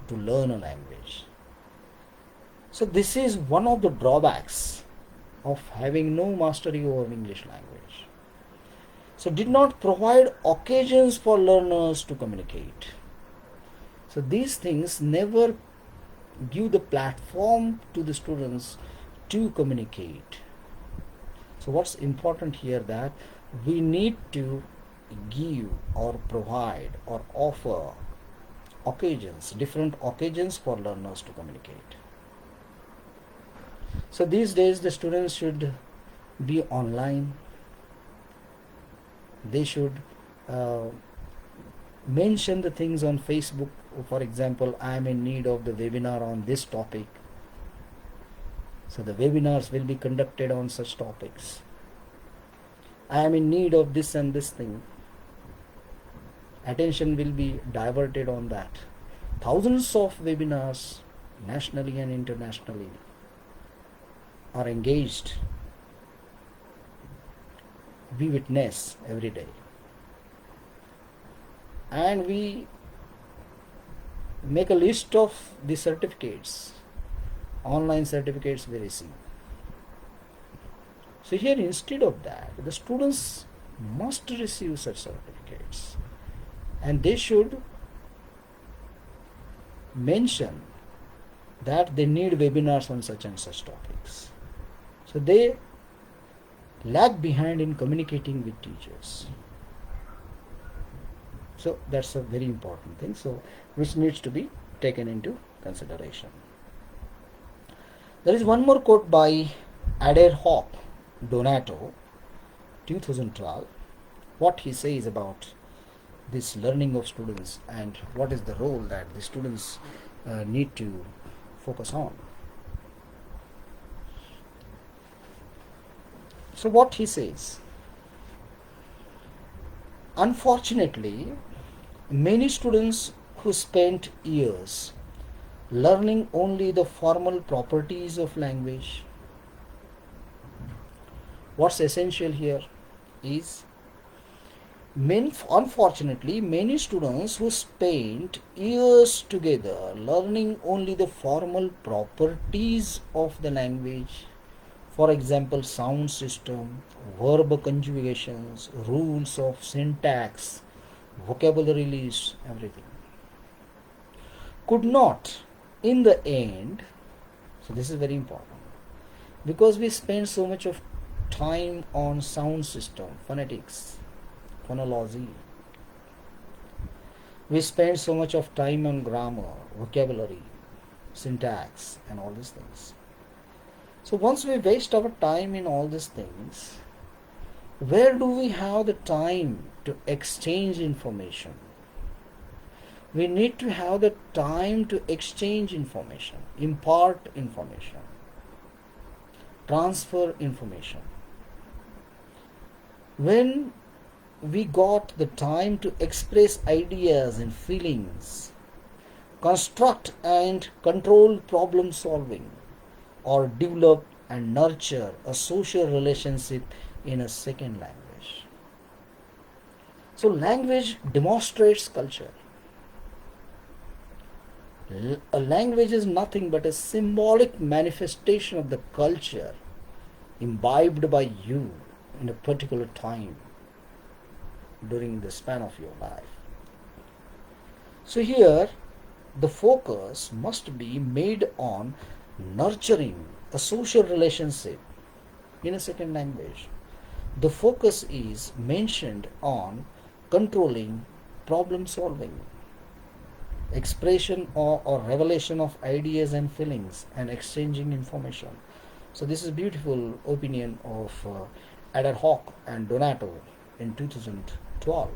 to learn a language. So this is one of the drawbacks of having no mastery over English language. So did not provide occasions for learners to communicate. So these things never give the platform to the students to communicate. So what's important here, that we need to give or provide or offer occasions, different occasions for learners to communicate. So these days the students should be online. They should mention the things on Facebook. For example, I am in need of the webinar on this topic. So the webinars will be conducted on such topics. I am in need of this and this thing. Attention will be diverted on that. Thousands of webinars nationally and internationally are engaged we witness every day, and we make a list of the certificates, online certificates we receive. So here, instead of that, the students must receive such certificates, and they should mention that they need webinars on such and such topics. So they lag behind in communicating with teachers. So that's a very important thing, so which needs to be taken into consideration. There is one more quote by Adair Hawk Donato, 2012. What he says about this learning of students and what is the role that the students need to focus on. So what he says, unfortunately, many students who spent years learning only the formal properties of language. What's essential here is, unfortunately, many students who spent years together learning only the formal properties of the language, for example, sound system, verb conjugations, rules of syntax, vocabulary lists, everything, could not, in the end, so this is very important, because we spend so much of time on sound system, phonetics, phonology. We spend so much of time on grammar, vocabulary, syntax, and all these things. So once we waste our time in all these things, where do we have the time to exchange information? We need to have the time to exchange information, impart information, transfer information. When we got the time to express ideas and feelings, construct and control problem solving, or develop and nurture a social relationship in a second language. So language demonstrates culture. A language is nothing but a symbolic manifestation of the culture imbibed by you in a particular time during the span of your life. So here the focus must be made on nurturing a social relationship in a second language. The focus is mentioned on controlling problem solving, expression or revelation of ideas and feelings, and exchanging information. So this is beautiful opinion of Adair Hawk and Donato in 2012.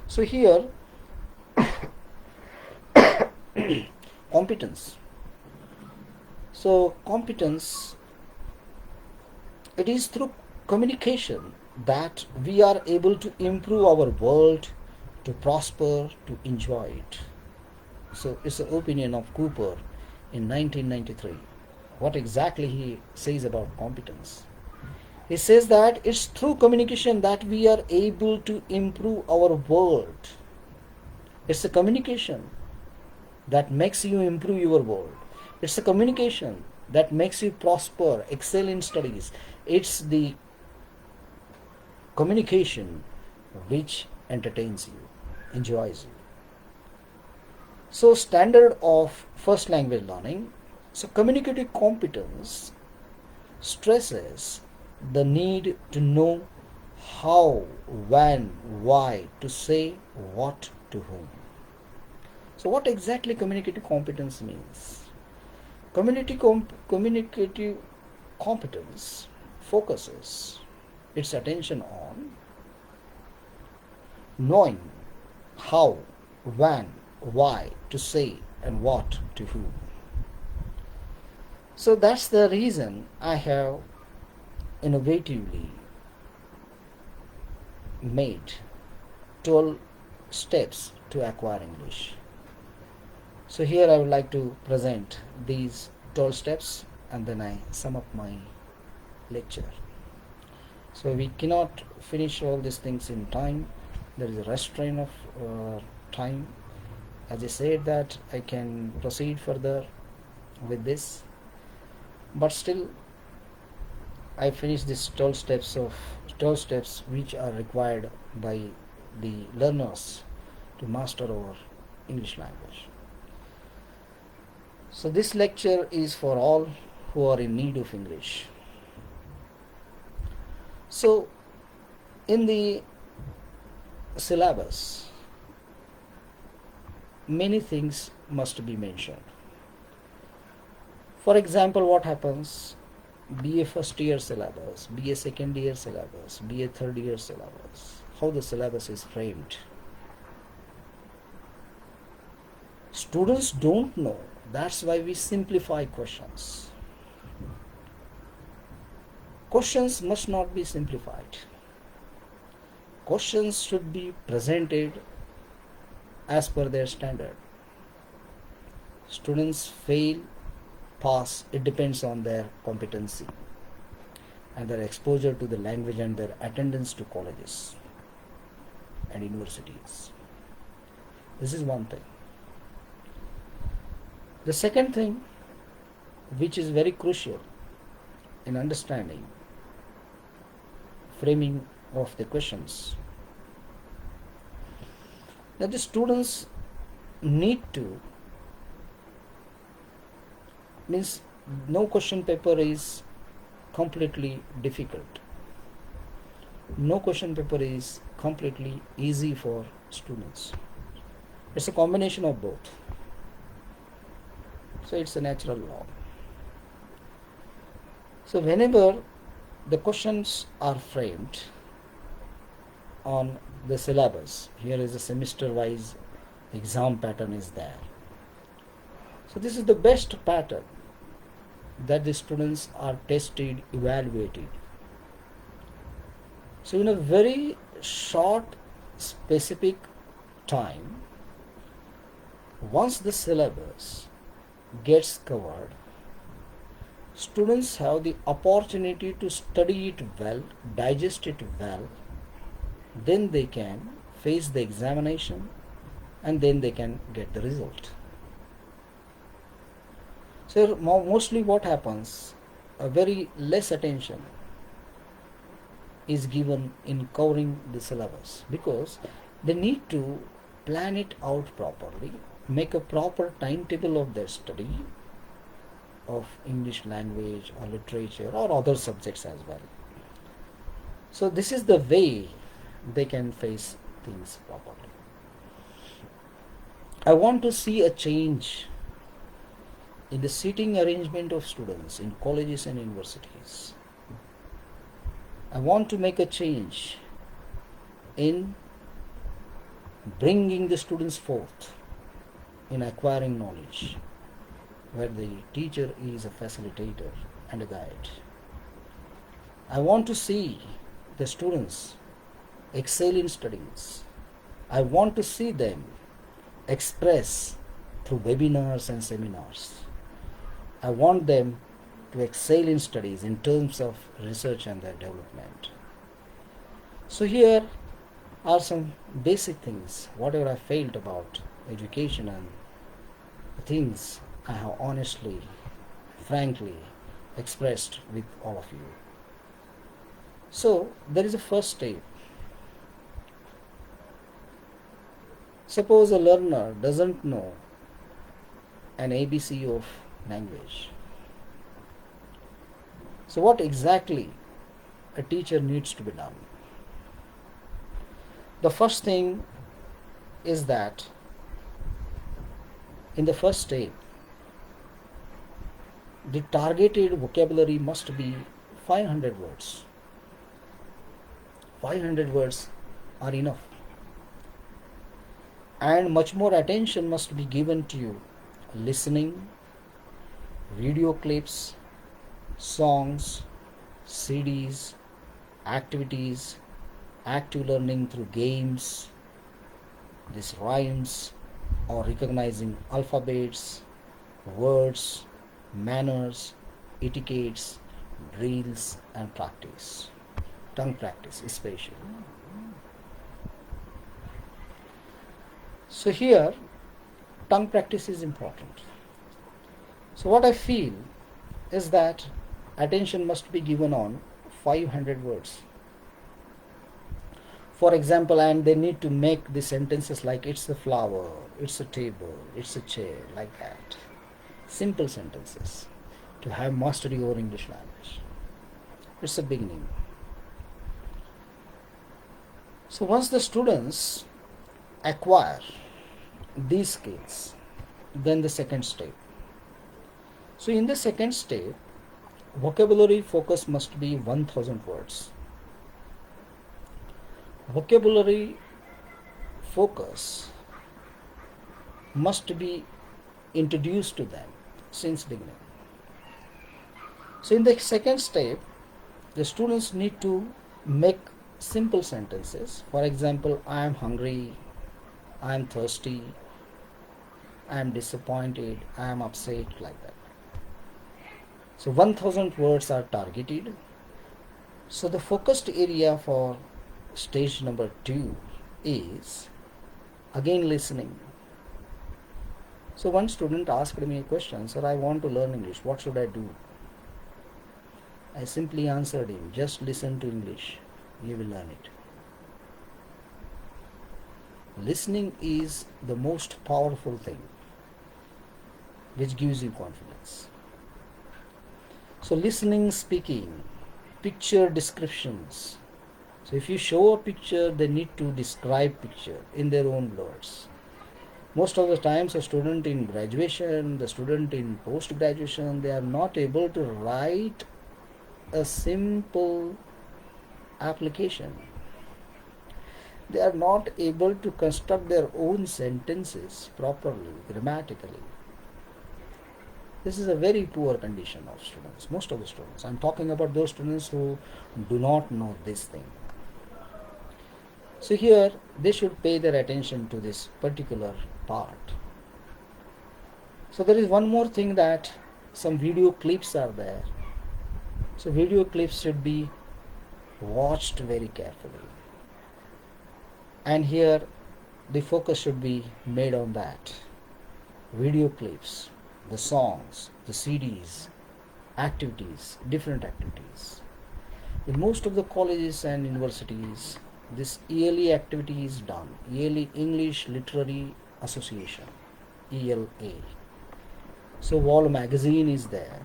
So here competence. So competence, it is through communication that we are able to improve our world, to prosper, to enjoy it. So it's the opinion of Cooper in 1993. What exactly he says about competence? He says that it's through communication that we are able to improve our world. It's the communication that makes you improve your world. It's the communication that makes you prosper, excel in studies. It's the communication which entertains you, enjoys you. So standard of first language learning. So communicative competence stresses the need to know how, when, why, to say what to whom. So what exactly communicative competence means? Communicative competence focuses its attention on knowing how, when, why to say and what to whom. So that's the reason I have innovatively made 12 steps to acquire English. So here I would like to present these 12 steps and then I sum up my lecture. So we cannot finish all these things in time. There is a restraint of time. As I said that I can proceed further with this, but still I finish these 12 steps which are required by the learners to master our English language. So this lecture is for all who are in need of English. So in the syllabus, many things must be mentioned. For example, what happens? Be a first year syllabus, be a second year syllabus, be a third year syllabus. How the syllabus is framed. Students don't know. That's why we simplify questions. Questions must not be simplified. Questions should be presented as per their standard. Students fail, pass, it depends on their competency and their exposure to the language and their attendance to colleges and universities. This is one thing. The second thing, which is very crucial in understanding framing of the questions, that the students need to, means no question paper is completely difficult. No question paper is completely easy for students. It's a combination of both. So it's a natural law. So whenever the questions are framed on the syllabus, here is a semester-wise exam pattern is there. So this is the best pattern that the students are tested, evaluated. So in a very short, specific time, once the syllabus gets covered, students have the opportunity to study it well, digest it well, then they can face the examination and then they can get the result. So mostly what happens, a very less attention is given in covering the syllabus because they need to plan it out properly, make a proper timetable of their study of English language or literature or other subjects as well. So this is the way they can face things properly. I want to see a change in the seating arrangement of students in colleges and universities. I want to make a change in bringing the students forth in acquiring knowledge, where the teacher is a facilitator and a guide. I want to see the students excel in studies. I want to see them express through webinars and seminars. I want them to excel in studies in terms of research and their development. So here are some basic things, whatever I felt about education and things I have honestly, frankly expressed with all of you. So there is a first step. Suppose a learner doesn't know an ABC of language. So what exactly a teacher needs to be done? The first thing is that in the first step, the targeted vocabulary must be 500 words. 500 words are enough. And much more attention must be given to listening, video clips, songs, CDs, activities, active learning through games, these rhymes or recognizing alphabets, words, manners, etiquettes, drills and practice. tongue practice especially. So here tongue practice is important. So what I feel is that attention must be given on 500 words. For example, and they need to make the sentences like it's a flower, it's a table, it's a chair, like that. Simple sentences to have mastery over English language. It's a beginning. So once the students acquire these skills, then the second step. So in the second step, vocabulary focus must be 1000 words. Vocabulary focus must be introduced to them since beginning. So in the second step, the students need to make simple sentences. For example, I am hungry, I am thirsty, I am disappointed, I am upset, like that. So 1000 words are targeted. So the focused area for stage number 2 is again listening. So one student asked me a question, sir, I want to learn English, what should I do? I simply answered him, just listen to English, you will learn it. Listening is the most powerful thing which gives you confidence. So listening, speaking, picture descriptions. So if you show a picture, they need to describe picture in their own words. Most of the times a student in graduation, the student in post-graduation, they are not able to write a simple application. They are not able to construct their own sentences properly, grammatically. This is a very poor condition of students, most of the students. I am talking about those students who do not know this thing. So here they should pay their attention to this particular part. So there is one more thing, that some video clips are there. So video clips should be watched very carefully. And here the focus should be made on that. Video clips, the songs, the CDs, activities, different activities. In most of the colleges and universities, this yearly activity is done, Yearly English Literary Association, ELA. So wall magazine is there.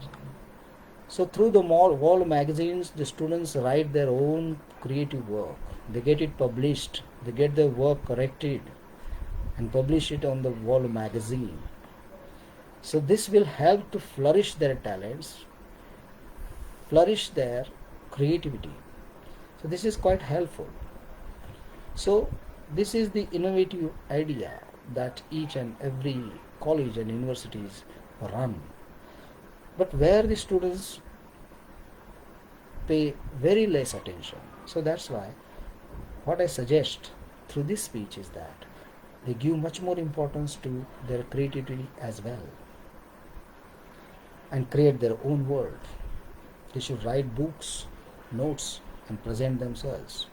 So through the wall magazines, the students write their own creative work. They get it published, they get their work corrected and publish it on the wall magazine. So this will help to flourish their talents, flourish their creativity. So this is quite helpful. So this is the innovative idea that each and every college and universities run. But where the students pay very less attention. So that's why what I suggest through this speech is that they give much more importance to their creativity as well and create their own world. They should write books, notes and present themselves.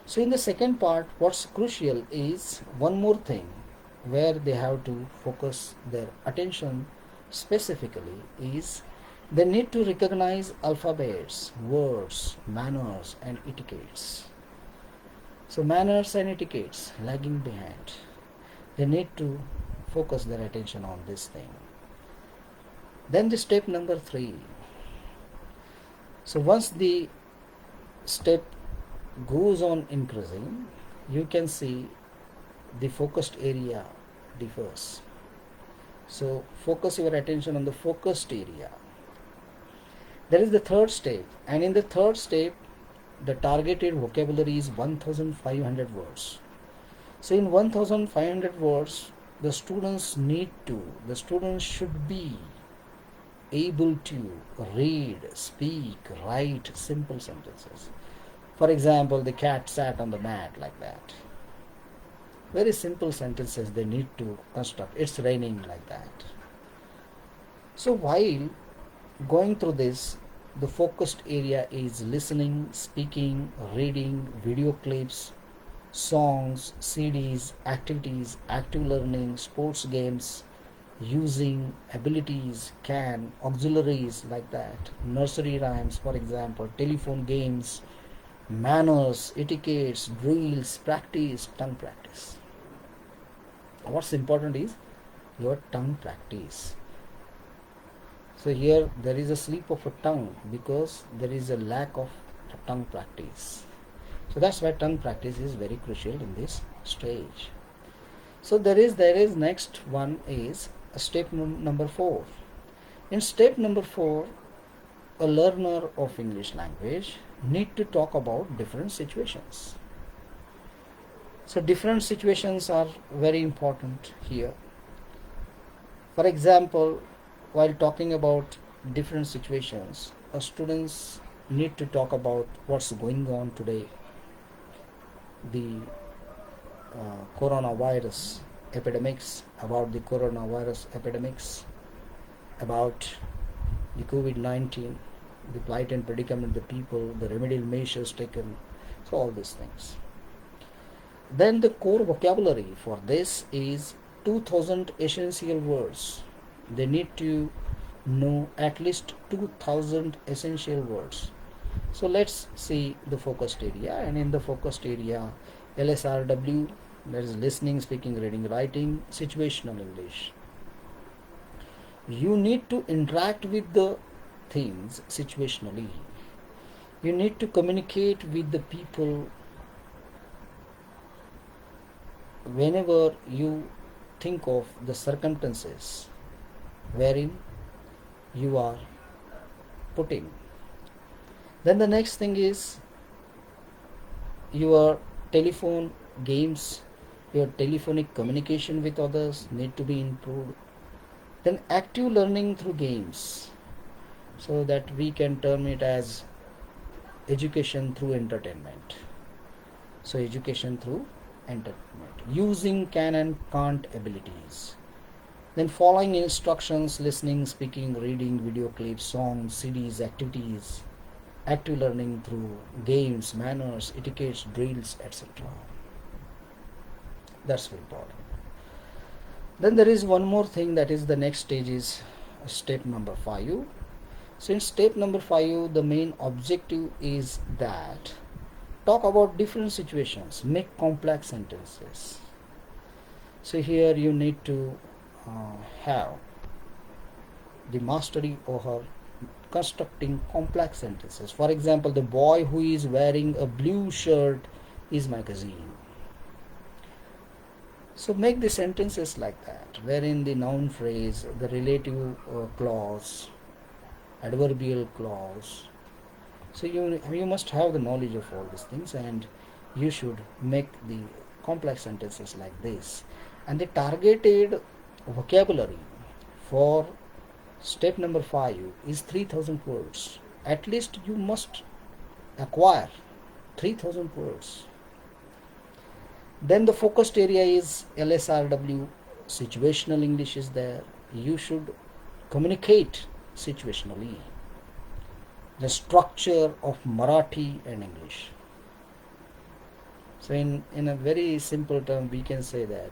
So in the second part, what's crucial is one more thing where they have to focus their attention specifically is they need to recognize alphabets, words, manners and etiquettes. So manners and etiquettes lagging behind. They need to focus their attention on this thing. Then the step number 3. So once the step goes on increasing, you can see the focused area differs. So focus your attention on the focused area. There is the third step, and in the third step the targeted vocabulary is 1500 words. So in 1500 words the students should be able to read, speak, write simple sentences. For example, the cat sat on the mat, like that. Very simple sentences they need to construct. It's raining, like that. So while going through this, The focused area is listening, speaking, reading, video clips, songs, CDs, activities, active learning, sports games, using abilities, can, auxiliaries like that, nursery rhymes, for example, telephone games, manners, etiquettes, drills, practice, tongue practice. What's important is your tongue practice. So here there is a slip of a tongue because there is a lack of tongue practice. So that's why tongue practice is very crucial in this stage. So there is next one is step number 4. In step number 4, a learner of English language need to talk about different situations. So different situations are very important here. For example, while talking about different situations, students need to talk about what's going on today, the coronavirus epidemics, about the coronavirus epidemics, about the COVID-19, the plight and predicament of the people, the remedial measures taken, so all these things. Then the core vocabulary for this is 2000 essential words. They need to know at least 2000 essential words. So let's see the focused area, and in the focused area, LSRW, that is listening, speaking, reading, writing, situational English. You need to interact with the things situationally. You need to communicate with the people. Whenever you think of the circumstances wherein you are putting. Then the next thing is your telephone games, your telephonic communication with others need to be improved. Then active learning through games, so that we can term it as education through entertainment. So education through entertainment, using can and can't abilities. Then following instructions, listening, speaking, reading, video clips, songs, CDs, activities, active learning through games, manners, etiquettes, drills, etc. That's very important. Then there is one more thing, that is the next stage is step number 5. So in step number 5, the main objective is that talk about different situations, make complex sentences. So here you need to have the mastery over constructing complex sentences. For example, the boy who is wearing a blue shirt is my cousin. So make the sentences like that, wherein the noun phrase, the relative clause, adverbial clause. So you must have the knowledge of all these things, and you should make the complex sentences like this. And the targeted vocabulary for step number 5 is 3000 words. At least you must acquire 3000 words. Then the focused area is LSRW, situational English is there. You should communicate situationally. The structure of Marathi and English. So in a very simple term, we can say that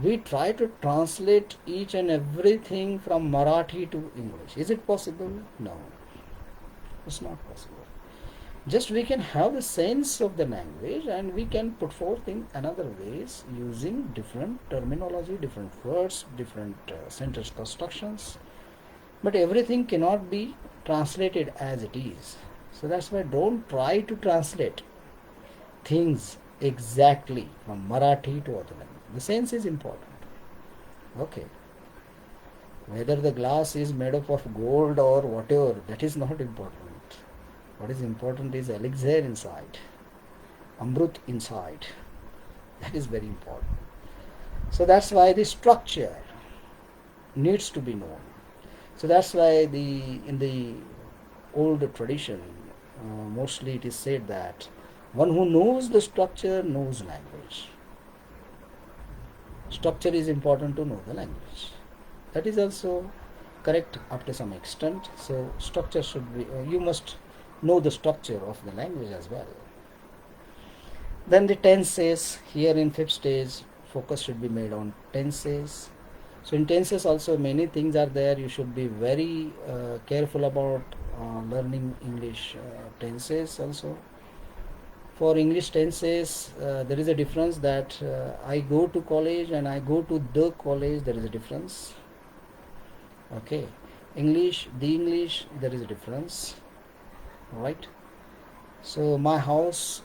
we try to translate each and everything from Marathi to English. Is it possible? No, it's not possible. Just we can have the sense of the language, and we can put forth in another ways using different terminology, different words, different sentence constructions. But everything cannot be translated as it is. So that's why don't try to translate things exactly from Marathi to other language. The sense is important. Okay. Whether the glass is made up of gold or whatever, that is not important. What is important is elixir inside, amrut inside. That is very important. So that's why the structure needs to be known. So that's why in the old tradition, mostly it is said that one who knows the structure knows language. Structure is important to know the language. That is also correct up to some extent. So structure should be, you must know the structure of the language as well. Then the tenses, here in fifth stage, focus should be made on tenses. So in tenses also many things are there. You should be very careful about learning English tenses also. For English tenses, there is a difference that I go to college and I go to the college, there is a difference. Okay, English, the English, there is a difference, right? So my house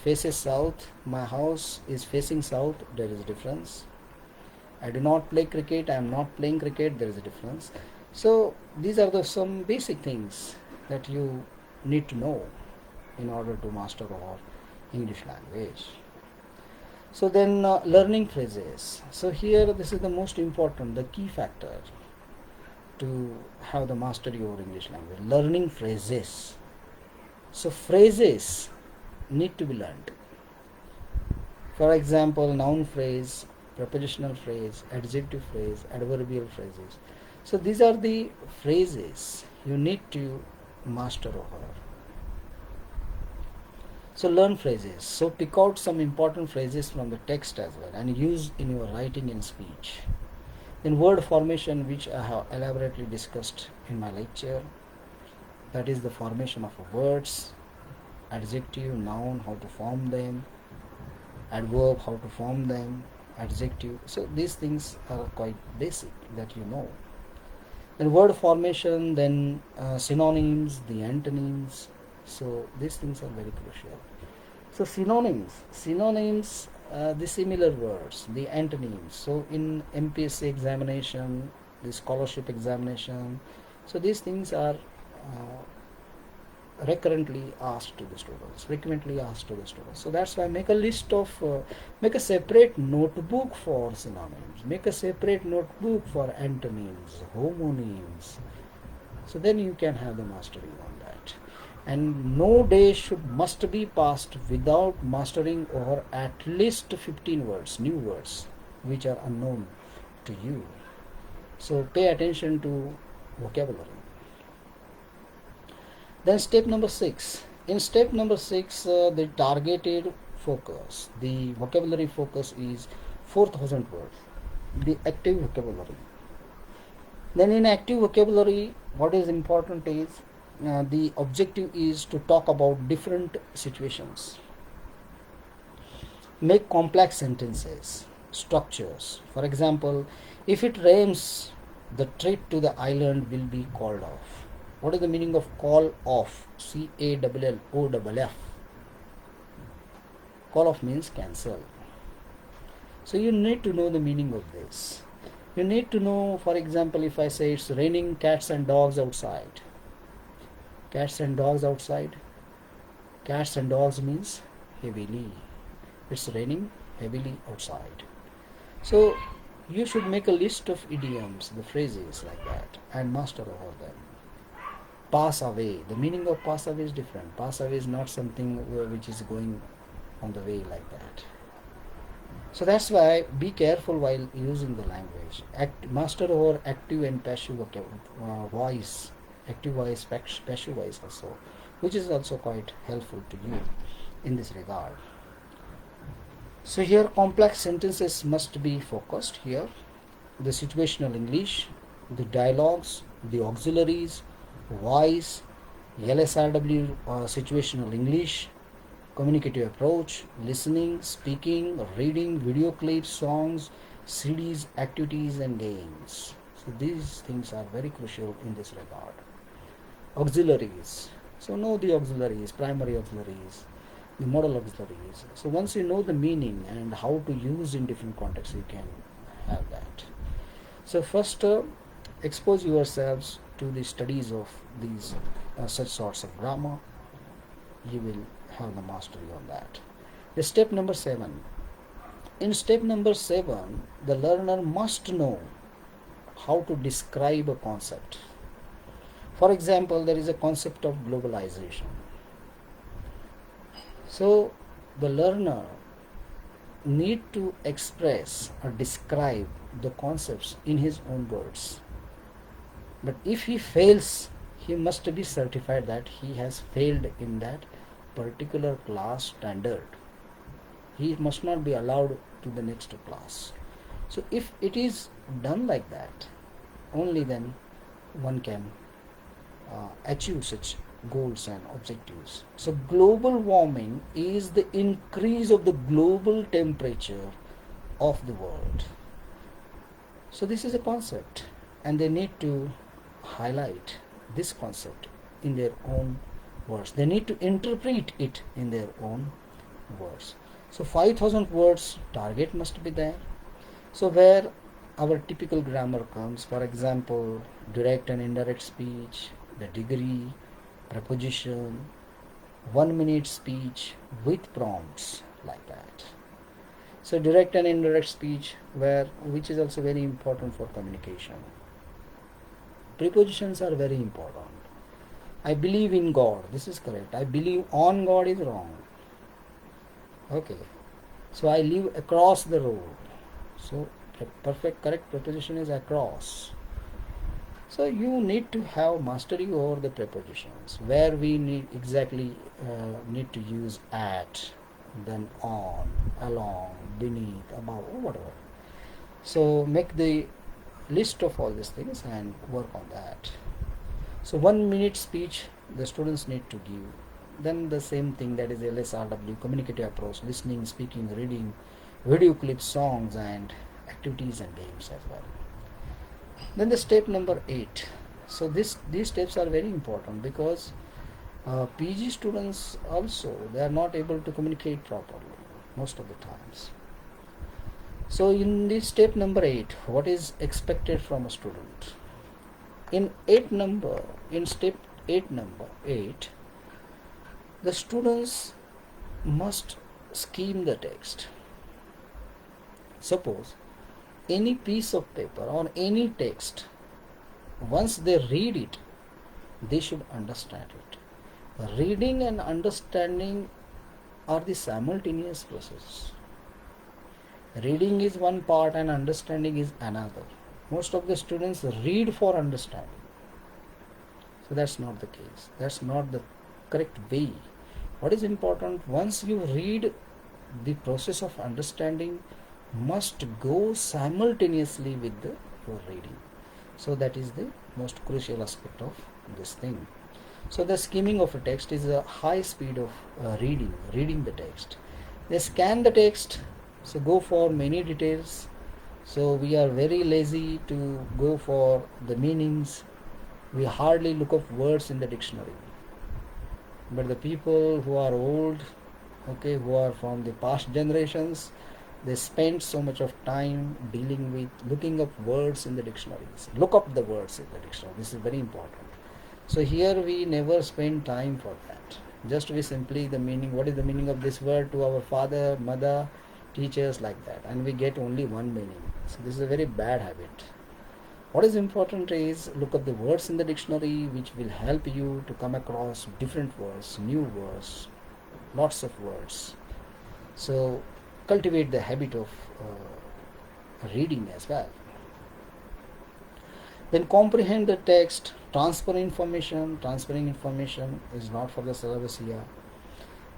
faces south, my house is facing south, there is a difference. I do not play cricket, I am not playing cricket, there is a difference. So these are the some basic things that you need to know in order to master our English language. So then learning phrases. So here this is the most important, the key factor to have the mastery over English language. Learning phrases. So phrases need to be learned. For example, noun phrase, prepositional phrase, adjective phrase, adverbial phrases. So these are the phrases you need to master over. So learn phrases. So pick out some important phrases from the text as well and use in your writing and speech. Then word formation, which I have elaborately discussed in my lecture. That is the formation of words, adjective, noun, how to form them, adverb, how to form them, adjective. So these things are quite basic that you know. Then word formation, then synonyms, the antonyms. So these things are very crucial. So synonyms, the similar words, the antonyms. So in MPSC examination, the scholarship examination, so these things are frequently asked to the students. So that's why make a list of, make a separate notebook for synonyms, make a separate notebook for antonyms, homonyms. So then you can have the mastery on that. And no day must be passed without mastering over at least 15 words, new words, which are unknown to you. So pay attention to vocabulary. Then step number 6. In step number 6, the targeted focus, the vocabulary focus is 4,000 words, the active vocabulary. Then in active vocabulary, what is important is the objective is to talk about different situations. Make complex sentences, structures. For example, if it rains, the trip to the island will be called off. What is the meaning of call off? C-A-L-L-O-F-F. Call off means cancel. So you need to know the meaning of this. You need to know, for example, if I say it's raining cats and dogs outside. Cats and dogs outside. Cats and dogs means heavily. It's raining heavily outside. So you should make a list of idioms, the phrases like that, and master over them. Pass away. The meaning of pass away is different. Pass away is not something which is going on the way like that. So that's why be careful while using the language. Master over active and passive voice. Active voice, passive voice also, which is also quite helpful to you in this regard. So here complex sentences must be focused here. The situational English, the dialogues, the auxiliaries, voice, LSRW situational English, communicative approach, listening, speaking, reading, video clips, songs, CDs, activities and games. So these things are very crucial in this regard. Auxiliaries. So know the auxiliaries, primary auxiliaries, the modal auxiliaries. So once you know the meaning and how to use in different contexts, you can have that. So first expose yourselves to the studies of these such sorts of grammar. You will have the mastery on that. The step number 7. In step number 7, the learner must know how to describe a concept. For example, there is a concept of globalization. So the learner need to express or describe the concepts in his own words. But if he fails, he must be certified that he has failed in that particular class standard. He must not be allowed to the next class. So if it is done like that, only then one can achieve such goals and objectives. So global warming is the increase of the global temperature of the world. So this is a concept, and they need to highlight this concept in their own words. They need to interpret it in their own words. So 5,000 words target must be there. So where our typical grammar comes, for example, direct and indirect speech, the degree, preposition, 1 minute speech with prompts, like that. So direct and indirect speech, which is also very important for communication. Prepositions are very important. I believe in God. This is correct. I believe on God is wrong. Okay. So I live across the road. So perfect correct preposition is across. So you need to have mastery over the prepositions, where we need to use at, then on, along, beneath, above, whatever. So make the list of all these things and work on that. So 1 minute speech the students need to give. Then the same thing, that is LSRW, communicative approach, listening, speaking, reading, video clips, songs, and activities and games as well. Then the step number 8. So these steps are very important, because PG students also, they are not able to communicate properly most of the times. So in this step number 8, what is expected from a student? In step 8, the students must skim the text. Suppose any piece of paper or any text, once they read it, they should understand it. Reading and understanding are the simultaneous process. Reading is one part and understanding is another. Most of the students read for understanding. So that's not the case. That's not the correct way. What is important, once you read, the process of understanding must go simultaneously with your reading. So that is the most crucial aspect of this thing. So the skimming of a text is a high speed of reading the text. They scan the text, so go for many details. So we are very lazy to go for the meanings. We hardly look up words in the dictionary. But the people who are old, who are from the past generations, they spend so much of time dealing with looking up words in the dictionaries. Look up the words in the dictionary. This is very important. So here we never spend time for that. Just we simply what is the meaning of this word to our father, mother, teachers, like that. And we get only one meaning. So this is a very bad habit. What is important is look up the words in the dictionary, which will help you to come across different words, new words, lots of words. So cultivate the habit of reading as well. Then comprehend the text, transfer information. Transferring information is not for the syllabus here.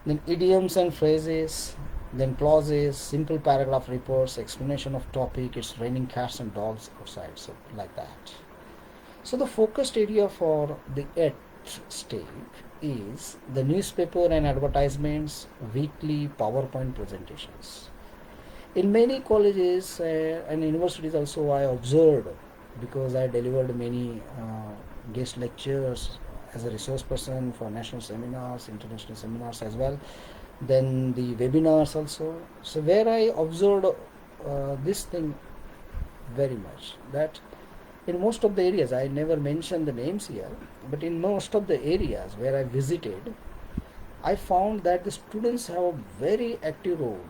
Then idioms and phrases, then clauses, simple paragraph reports, explanation of topic, it's raining cats and dogs outside, so like that. So the focused area for the 8th stage is the newspaper and advertisements, weekly PowerPoint presentations. In many colleges and universities also, I observed, because I delivered many guest lectures as a resource person for national seminars, international seminars as well, then the webinars also. So where I observed this thing very much, that in most of the areas, I never mentioned the names here, but in most of the areas where I visited, I found that the students have a very active role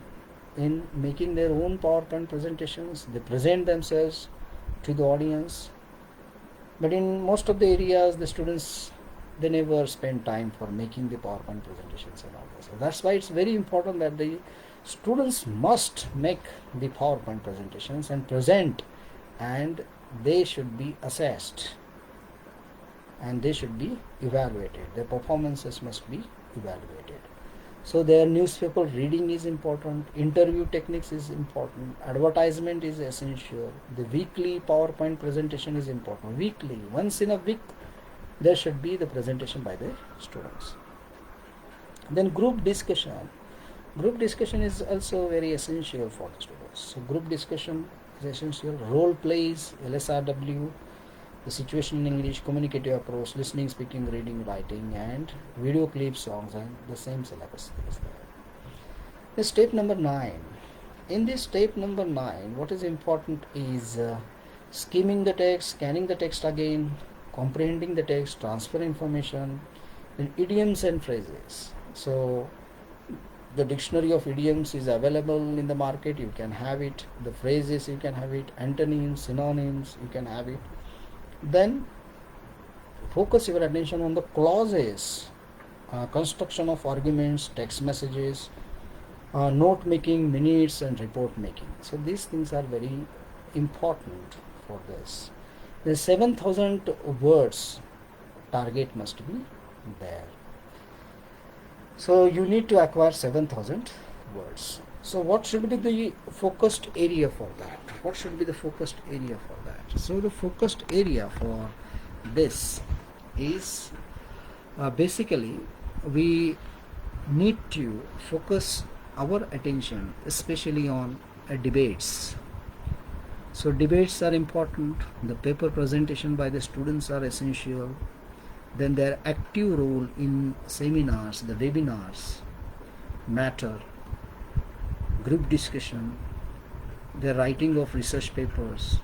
in making their own PowerPoint presentations. They present themselves to the audience. But in most of the areas, the students, they never spend time for making the PowerPoint presentations and all this. So that's why it's very important that the students must make the PowerPoint presentations and present, and they should be assessed and they should be evaluated. Their performances must be evaluated. So their newspaper reading is important, interview techniques is important, advertisement is essential, the weekly PowerPoint presentation is important. Weekly, once in a week, there should be the presentation by the students. Then group discussion. Group discussion is also very essential for the students. So group discussion is essential. Role plays, LSRW, the situation in English, communicative approach, listening, speaking, reading, writing, and video clips, songs, and the same syllabus is there. The step number 9. In this step number 9, what is important is skimming the text, scanning the text again, comprehending the text, transfer information, then idioms and phrases. So the dictionary of idioms is available in the market, you can have it. The phrases, you can have it. Antonyms, synonyms, you can have it. Then focus your attention on the clauses, construction of arguments, text messages, note making, minutes, and report making. So these things are very important for this. The 7,000 words target must be there. So you need to acquire 7,000 words. So what should be the focused area for that? What should be the focused area for that? So the focused area for this is basically we need to focus our attention especially on debates. So debates are important, the paper presentation by the students are essential, then their active role in seminars, the webinars matter, group discussion, their writing of research papers,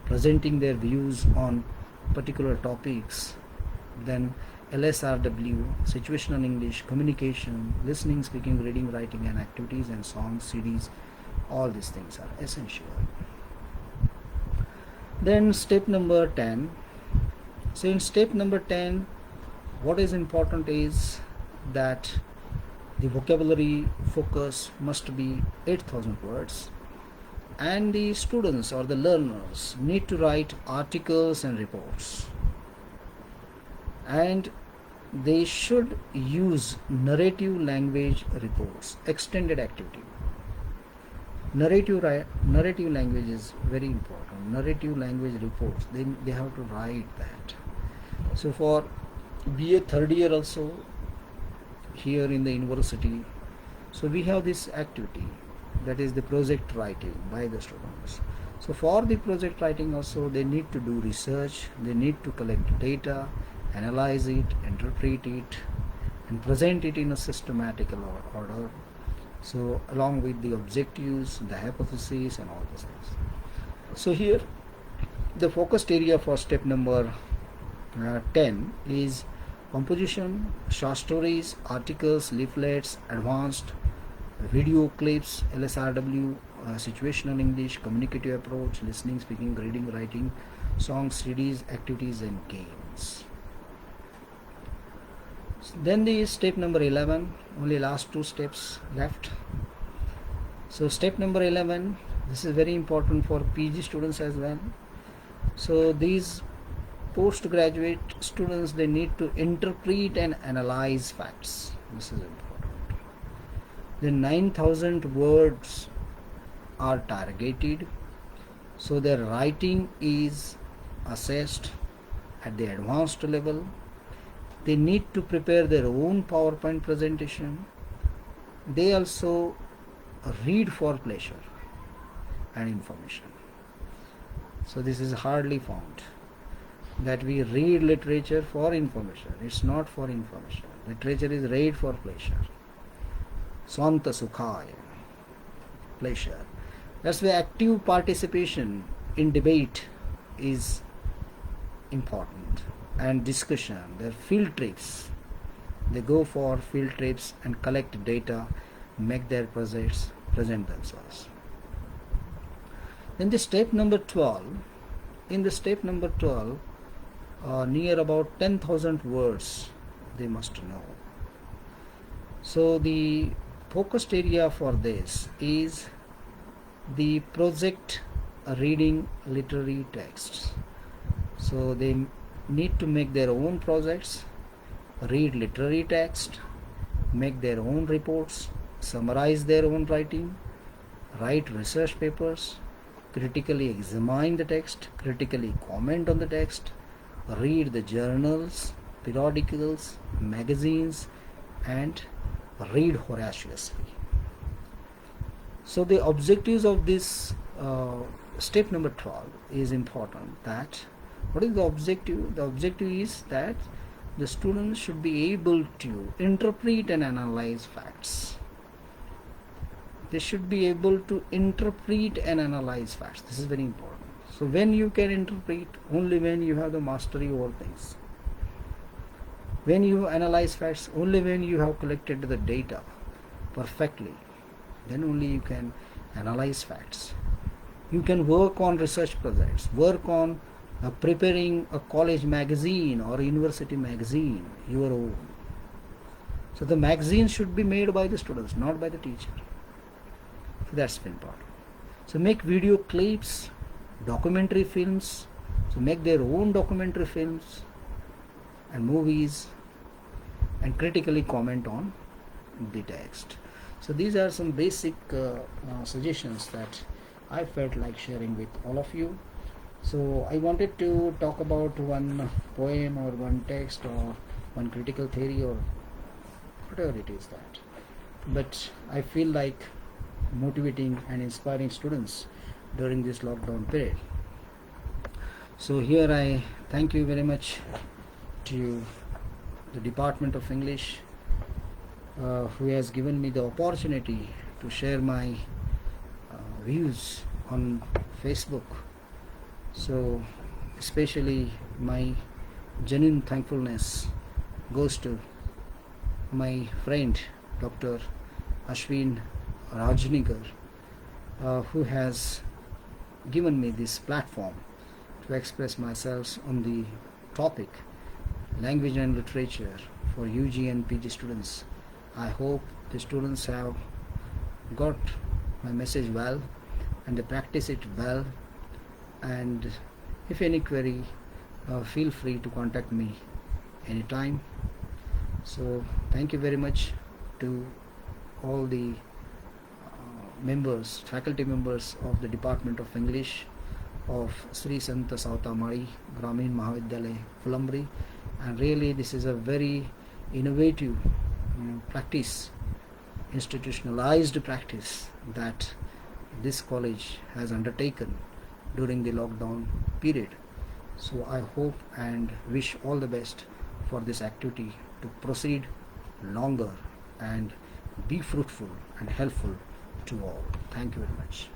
presenting their views on particular topics, then LSRW, situational English, communication, listening, speaking, reading, writing, and activities, and songs, CDs, all these things are essential. Then step number 10. So in step number 10, what is important is that the vocabulary focus must be 8,000 words, and the students or the learners need to write articles and reports, and they should use narrative language reports, extended activity. Narrative language is very important. Narrative language reports, they have to write that. So for BA third year also here in the university, so we have this activity, that is the project writing by the students. So for the project writing also, they need to do research, they need to collect data, analyze it, interpret it, and present it in a systematical order. So along with the objectives, the hypotheses, and all those things. So here the focused area for step number 10 is composition, short stories, articles, leaflets, advanced video clips, LSRW, situational English, communicative approach, listening, speaking, reading, writing, songs, CDs, activities, and games. Then the step number 11, only last 2 steps left. So step number 11, this is very important for PG students as well. So these postgraduate students, they need to interpret and analyze facts. This is important. The 9,000 words are targeted, so their writing is assessed at the advanced level. They need to prepare their own PowerPoint presentation. They also read for pleasure and information. So this is hardly found, that we read literature for information. It's not for information. Literature is read for pleasure. Swanta Sukhaya, pleasure. That's why active participation in debate is important, and discussion. Their field trips, they go for field trips and collect data, make their projects, present themselves. Then the step number 12, in the step number 12, near about 10,000 words they must know. So the focused area for this is the project reading literary texts. So they need to make their own projects, read literary text, make their own reports, summarize their own writing, write research papers, critically examine the text, critically comment on the text, read the journals, periodicals, magazines, and read voraciously. So the objectives of this step number 12 is important. That what is the objective? The objective is that the students should be able to interpret and analyze facts. They should be able to interpret and analyze facts. This is very important. So when you can interpret, only when you have the mastery over things. When you analyze facts, only when you have collected the data perfectly, then only you can analyze facts. You can work on research projects, work on preparing a college magazine or a university magazine, your own. So the magazine should be made by the students, not by the teacher. So that's very important. So make video clips, documentary films. So make their own documentary films and movies, and critically comment on the text. So these are some basic suggestions that I felt like sharing with all of you. So I wanted to talk about one poem or one text or one critical theory or whatever it is that. But I feel like motivating and inspiring students during this lockdown period. So here I thank you very much to the Department of English who has given me the opportunity to share my views on Facebook. So especially my genuine thankfulness goes to my friend Dr. Ashwin Rajnikar who has given me this platform to express myself on the topic language and literature for UG and PG students. I hope the students have got my message well and they practice it well, and if any query feel free to contact me anytime. So thank you very much to all the members, faculty members of the Department of English of Sri Santa Sauta Mari Gramin Mahavidyalaya Fulambri, and really this is a very innovative practice, institutionalized practice that this college has undertaken during the lockdown period. So I hope and wish all the best for this activity to proceed longer and be fruitful and helpful to all. Thank you very much.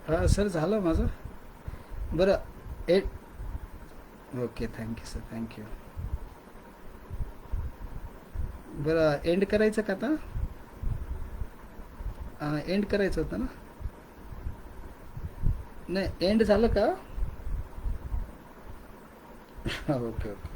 हां sir झालं माझं. बरं ए okay thank you sir thank you. बरं and करायचं का आता? And करायचं होतं ना? नाही एंड झालं का? Okay okay.